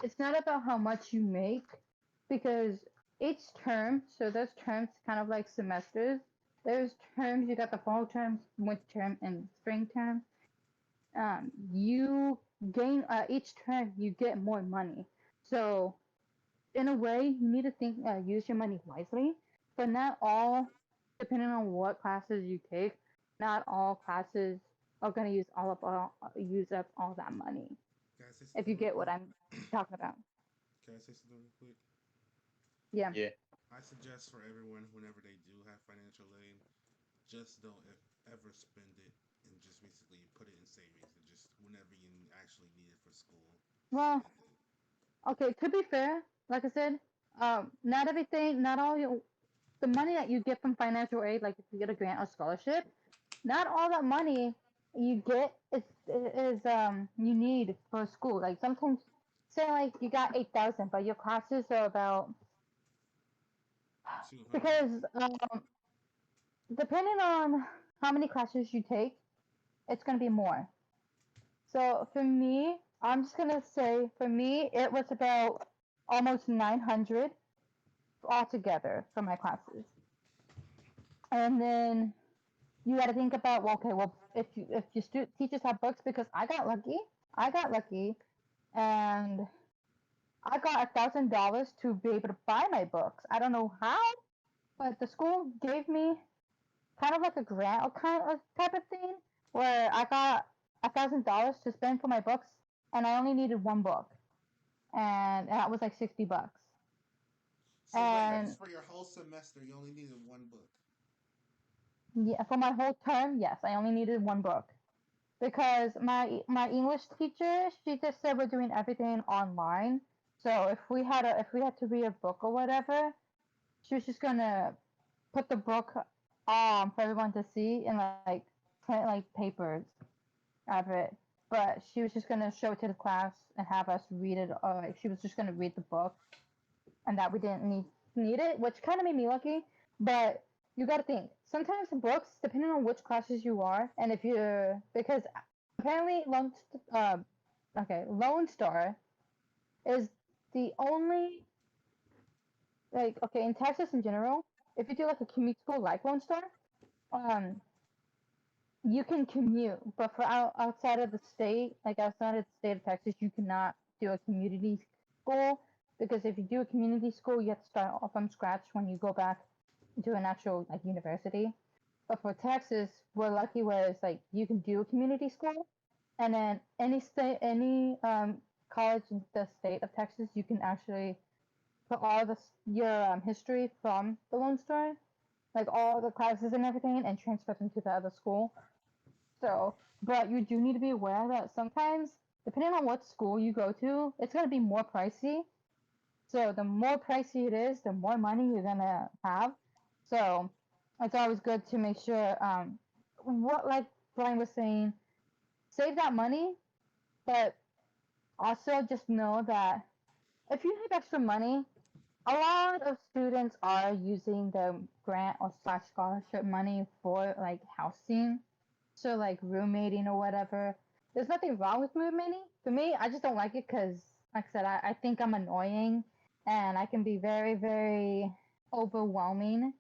it's not about how much you make because each term, so there's terms kind of like semesters. There's terms, you got the fall term, winter term, and spring term. You gain each term, you get more money. So in a way, you need to think use your money wisely, but not all. Depending on what classes you take, not all classes are going to use up all that money. Can I say If something you real get what quick? I'm talking about, Can I say something real quick? yeah. Yeah. I suggest for everyone, whenever they do have financial aid, just don't ever spend it and just basically put it in savings and just whenever you actually need it for school, Well, spend it. okay. To be fair, like I said, not everything, not all the money that you get from financial aid, like if you get a grant or scholarship, not all that money you get is you need for school. Like sometimes, say like you got 8,000, but your classes are about 200. because depending on how many classes you take, it's gonna be more. So for me, I'm just gonna say for me it was about almost 900 altogether for my classes, and then you got to think about well, okay, well if your teachers have books because I got lucky, and I got $1,000 to be able to buy my books. I don't know how, but the school gave me kind of like a grant or kind of type of thing where I got $1,000 to spend for my books, and I only needed one book, and that was like $60. So wait, Okay. And for your whole semester, you only needed one book. yeah, for my whole term, yes, I only needed one book because my English teacher, she just said we're doing everything online. So if we had to read a book or whatever, she was just gonna put the book for everyone to see and like print like papers of it. But she was just gonna show it to the class and have us read it. Or like she was just gonna read the book, and that we didn't need it, which kind of made me lucky. But you got to think sometimes the books, depending on which classes you are, and if you're because apparently uh, Lone Star is the only like okay in Texas in general. If you do like a commute school like Lone Star, um, you can commute, but for outside of the state, like outside of the state of Texas, you cannot do a community school because if you do a community school, you have to start off from scratch when you go back to an actual like university. But for Texas, we're lucky where it's like you can do a community school, and then any college in the state of Texas, you can actually put all your history from the Lone Star, like all the classes and everything, and transfer them to the other school. So, but you do need to be aware that sometimes, depending on what school you go to, it's going to be more pricey. So, the more pricey it is, the more money you're going to have. So, it's always good to make sure, what, like Brian was saying, save that money, but also just know that if you have extra money, a lot of students are using the grant or slash scholarship money for like housing. So like roommating or whatever. There's nothing wrong with roommating. For me, I just don't like it because, like I said, I think I'm annoying and I can be very, very overwhelming.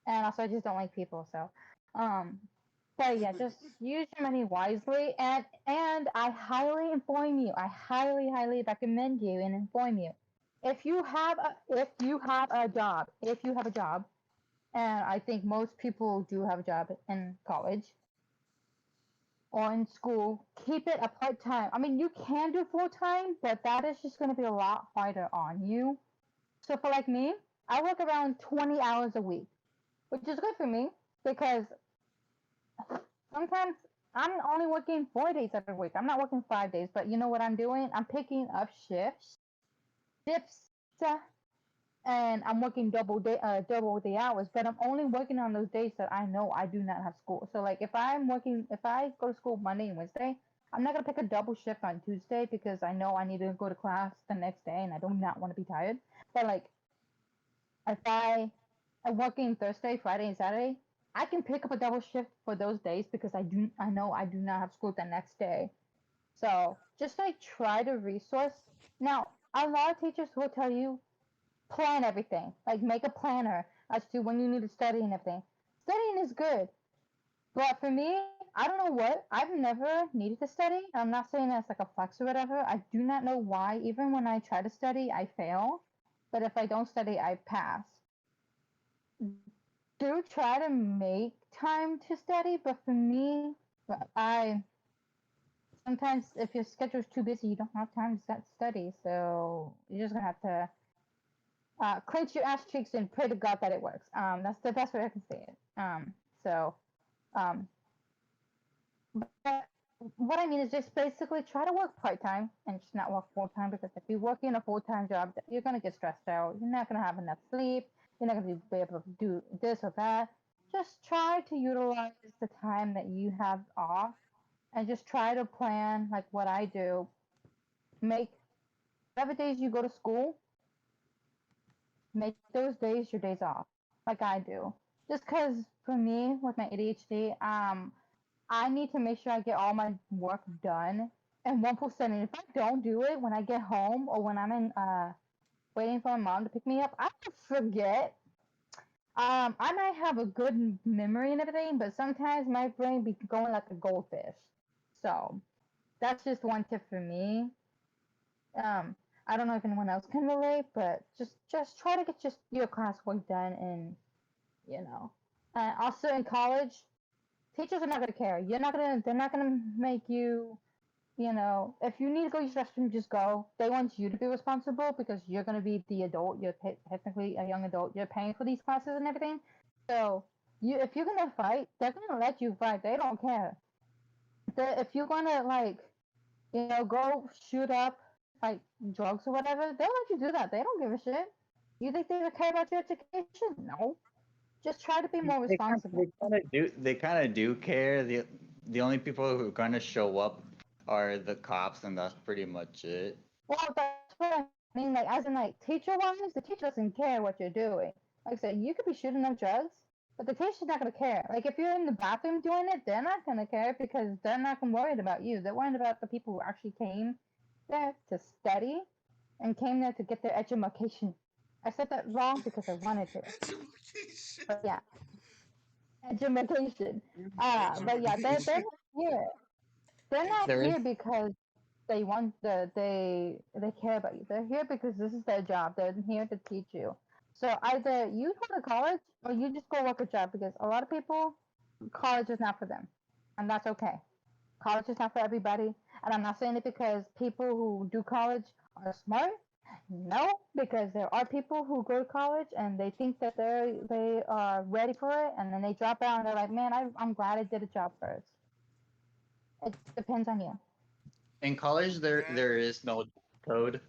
And also, I just don't like people. So, um, but yeah, just use your money wisely. And I highly inform you. I highly, highly recommend you and inform you. If you have a job, and I think most people do have a job in college or in school, keep it a part time. I mean, you can do full time, but that is just going to be a lot harder on you. So for like me, I work around 20 hours a week, which is good for me because sometimes I'm only working 4 days every week. I'm not working 5 days, but you know what I'm doing? I'm picking up shifts. and I'm working double the hours, but I'm only working on those days that I know I do not have school. So like if I go to school Monday and Wednesday, I'm not gonna pick a double shift on Tuesday because I know I need to go to class the next day and I do not want to be tired. But like if I'm working Thursday, Friday, and Saturday, I can pick up a double shift for those days because I know I do not have school the next day. So just like try to resource. Now a lot of teachers will tell you plan everything. Like make a planner as to when you need to study and everything. Studying is good, but for me, I don't know what. I've never needed to study. I'm not saying that's like a flex or whatever. I do not know why. Even when I try to study, I fail. But if I don't study, I pass. Do try to make time to study, but for me, I sometimes if your schedule's too busy, you don't have time to study. So you're just gonna have to clench your ass cheeks and pray to God that it works. That's the best way I can say it. So, um, but what I mean is just basically try to work part time and just not work full time because if you work in a full time job, you're gonna get stressed out. You're not gonna have enough sleep. You're not gonna be able to do this or that. Just try to utilize the time that you have off and just try to plan like what I do. Make whatever days you go to school, make those days your days off, like I do. Just because for me, with my ADHD, I need to make sure I get all my work done in 1%. And if I don't do it when I get home or when I'm in, waiting for my mom to pick me up, I forget. I might have a good memory and everything, but sometimes my brain be going like a goldfish. So that's just one tip for me. Um, I don't know if anyone else can relate, but just try to get just your classwork done, and you know. Also in college, teachers are not gonna care. They're not gonna make you. You know, if you need to go use the restroom, just go. They want you to be responsible because you're gonna be the adult. You're technically a young adult. You're paying for these classes and everything. So if you're gonna fight, they're gonna let you fight. They don't care. If you're gonna like go shoot up like drugs or whatever, they'll let you do that. They don't give a shit. You think they care about your education? No. Just try to be more responsible. They kind of do care. The only people who are gonna show up are the cops, and that's pretty much it. Well, that's what I mean. Like, as in, like, teacher-wise, the teacher doesn't care what you're doing. Like I said, you could be shooting up drugs, but the teacher's not gonna care. Like, if you're in the bathroom doing it, they're not gonna care because they're not gonna worried about you. They're worried about the people who actually came there to study and came there to get their education. I said that wrong because I wanted to. But yeah, education. But yeah, they're not here. They're not There is here because they want they care about you. They're here because this is their job. They're here to teach you. So either you go to college or you just go work a job because a lot of people college is not for them. And that's okay. College is not for everybody. And I'm not saying it because people who do college are smart. No, because there are people who go to college and they think that they are ready for it, and then they drop out and they're like, man, I'm glad I did a job first. It depends on you. in college. There is no code,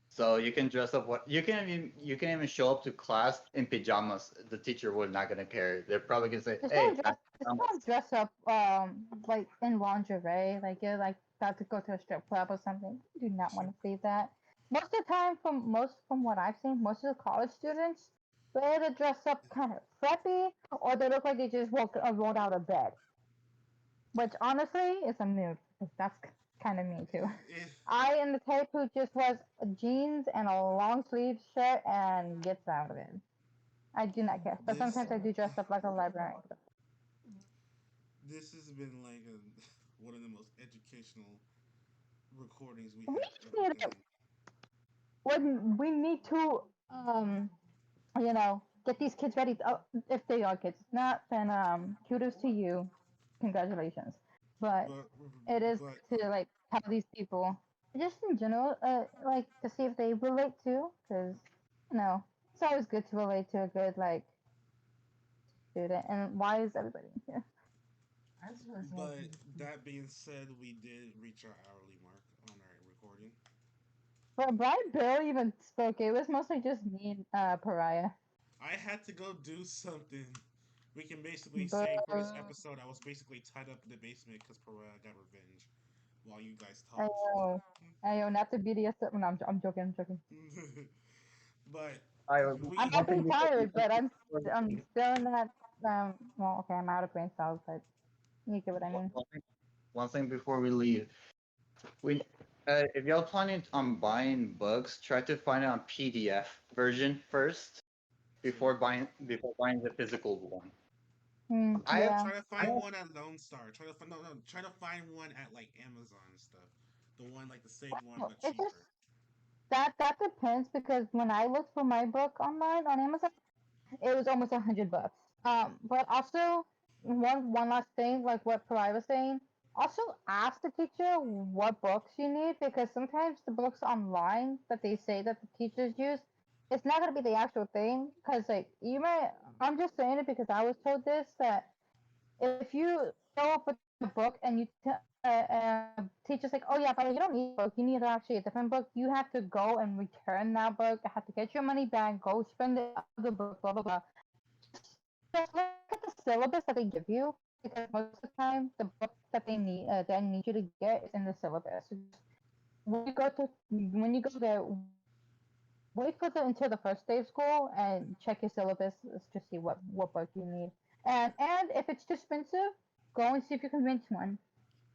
so you can dress up what you can even show up to class in pajamas. The teacher would not gonna care. They're probably gonna say, Just "Hey, don't dress. that's Just pajamas." don't dress up like in lingerie, like you're like about to go to a strip club or something. You do not want to see that. Most of the time, from what I've seen, most of the college students they either dress up kind of preppy or they look like they just rolled out of bed. Which honestly is a mood. That's kind of me too. If I am the type who just wears jeans and a long sleeve shirt and gets out of it. I do not care, but this sometimes I do dress up like a librarian. this has been like one of the most educational recordings we We have just ever need to done. when we need to get these kids ready. If they are kids, not then kudos to you, congratulations. But But it is but to like tell these people just in general, like to see if they relate to, because it's always good to relate to a good like student. And why is everybody here? but that being said, we did reach our hourly mark on our recording. But Brian barely even spoke. It was mostly just me and Pariah. I had to go do something. We can basically But say for this episode, I was basically tied up in the basement because Pariah got revenge while you guys I talked. know, not the BDSM. No, I'm joking. I'm joking. But I I'm we not one thing being before tired, but I'm we still in that. Well, okay, I'm out of brain cells, but you get what I mean. one thing before we leave. We if y'all planning on buying books, try to find it on PDF version first before buying the physical one. I have Yeah. try to find one at Lone Star. Try to find no no. Try to find one at like Amazon and stuff. The one like the same one Well, but it's just cheaper. that depends because when I looked for my book online on Amazon, it was almost $100. But also one last thing, like what Pariah was saying. Also, ask the teacher what books you need because sometimes the books online that they say that the teachers use, it's not gonna be the actual thing. Because like you might, I'm just saying it because I was told this that if you show up with a book and teacher's like, oh yeah, but you don't need a book, you need actually a different book. You have to go and return that book. You have to get your money back. Go spend it on the book. Blah blah blah. Just look at the syllabus that they give you because most of the time the book that need you to get is in the syllabus. So just when you go there, wait for the until the first day of school and check your syllabus to see what book you need. And if it's too expensive, go and see if you can rent one.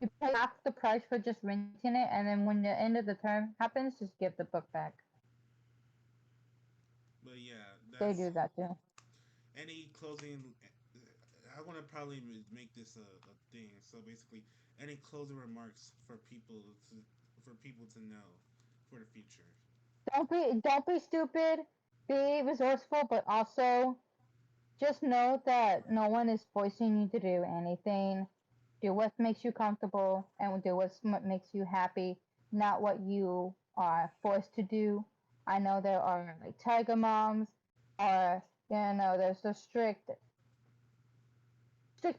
You pay half the price for just renting it, and then when the end of the term happens, just give the book back. But yeah, They that's do that too. any closing. I want to probably make this a thing. So basically, any closing remarks for people to know for the future. Don't be stupid. Be resourceful, but also just know that no one is forcing you to do anything. Do what makes you comfortable and do what makes you happy, not what you are forced to do. I know there are like tiger moms, or there's the strict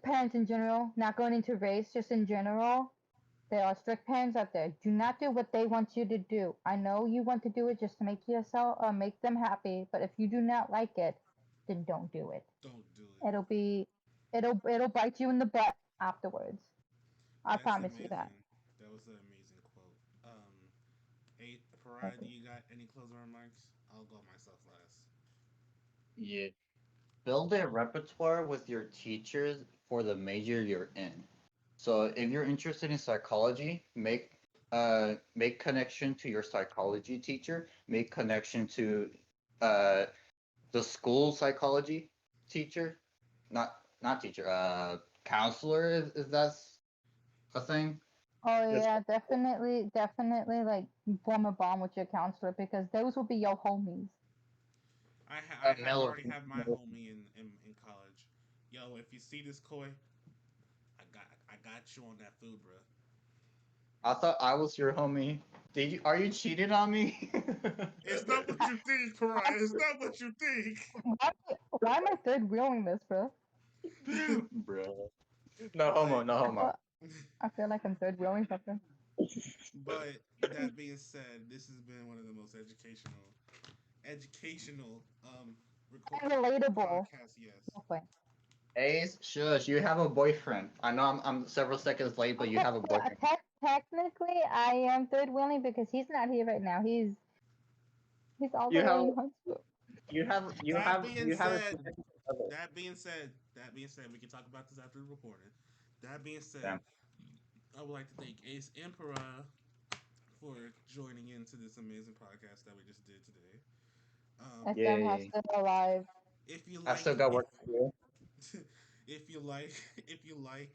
parents in general. Not going into race, just in general. There are strict parents out there. Do not do what they want you to do. I know you want to do it just to make yourself or make them happy, but if you do not like it, then don't do it. Don't do it. It'll be it'll bite you in the butt afterwards. I That's promise you that. amazing. That was an amazing quote. Eight, Thank Pariah, do you. you got any closing remarks? I'll go myself last. yeah build a repertoire with your teachers for the major you're in. So if you're interested in psychology, make connection to your psychology teacher. Make connection to uh the school psychology teacher, not teacher, counselor if that's a thing. Oh It's yeah, definitely like form a bond with your counselor because those will be your homies. I have Mellow. already have my homie in college. Yo, if you see this koi, I got you on that food, bro. I thought I was your homie. Did you? Are you cheating on me? It's not what I, you think, Pariah. It's not what you think. why am I third wheeling this, bro? Bro. No homo. but No I homo. feel I feel like I'm third wheeling something. but that being said, this has been one of the most educational record And relatable. podcasts. Yes. Hopefully. Ace, shush. You have a boyfriend. I know I'm several seconds late, but you Okay, have a yeah, boyfriend. technically I am third wheeling because he's not here right now. He's all the You way have in Huntsville. That being you have a said, significant other. that being said, we can talk about this after the recording. That being said, Damn. I would like to thank Ace and Pariah for joining into this amazing podcast that we just did today. SM has Yay. still alive. If you I like, still got work to do. if you like, if you like,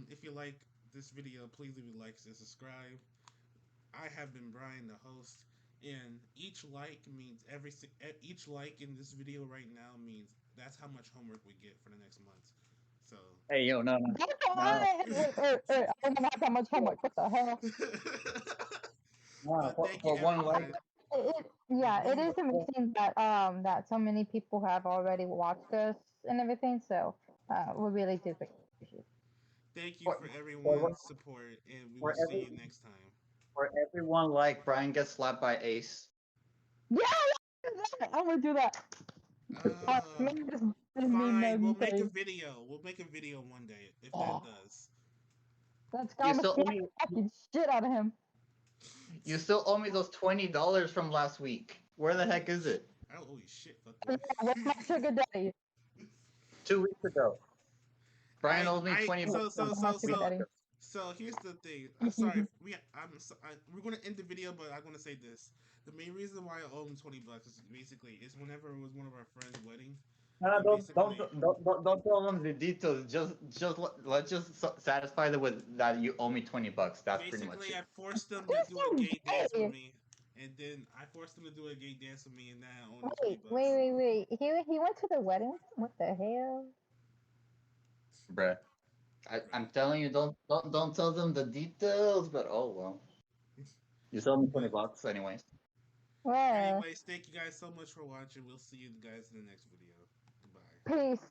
if you like this video, please leave a like and subscribe. I have been Brian, the host, and each like in this video right now means that's how much homework we get for the next month. So, Hey, yo, no, no, That's no, why I don't have that much homework. What the hell? no. but thank you For one like, everyone. Yeah, it is amazing that so many people have already watched us and everything. So we really do appreciate it. Thank you for, for for one everyone's support, and we for will see every you next time. for every one like, Brian gets slapped by Ace. Yeah, I'm gonna do that. Maybe just send me no Fine, we'll make a details. video. We'll make a video one day if Oh. that does. That's You gonna still scare owe me. the fucking shit out of him. You still owe me those $20 from last week. Where the heck is it? Oh, holy shit! Fuck Yeah, where's my sugar daddy? 2 weeks ago. Brian owes me I 20 bucks. so- so here's the thing. I'm sorry. We're gonna end the video, but I'm gonna say this. The main reason why I owe him $20 is basically is whenever it was one of our friends' wedding. No, and don't basically- don't tell them the details. Let's just satisfy them with that you owe me $20. That's pretty much Basically, I it. forced them to Who's do a your gay dance gay? with me, and then I forced them to do a gay dance with me, and then I owe them Wait, $20. wait. He went to the wedding? What the hell? Bruh. I'm telling you, don't tell them the details. But oh well, you owe me $20 anyways. Well, Anyways, thank you guys so much for watching. We'll see you guys in the next video. Goodbye. peace.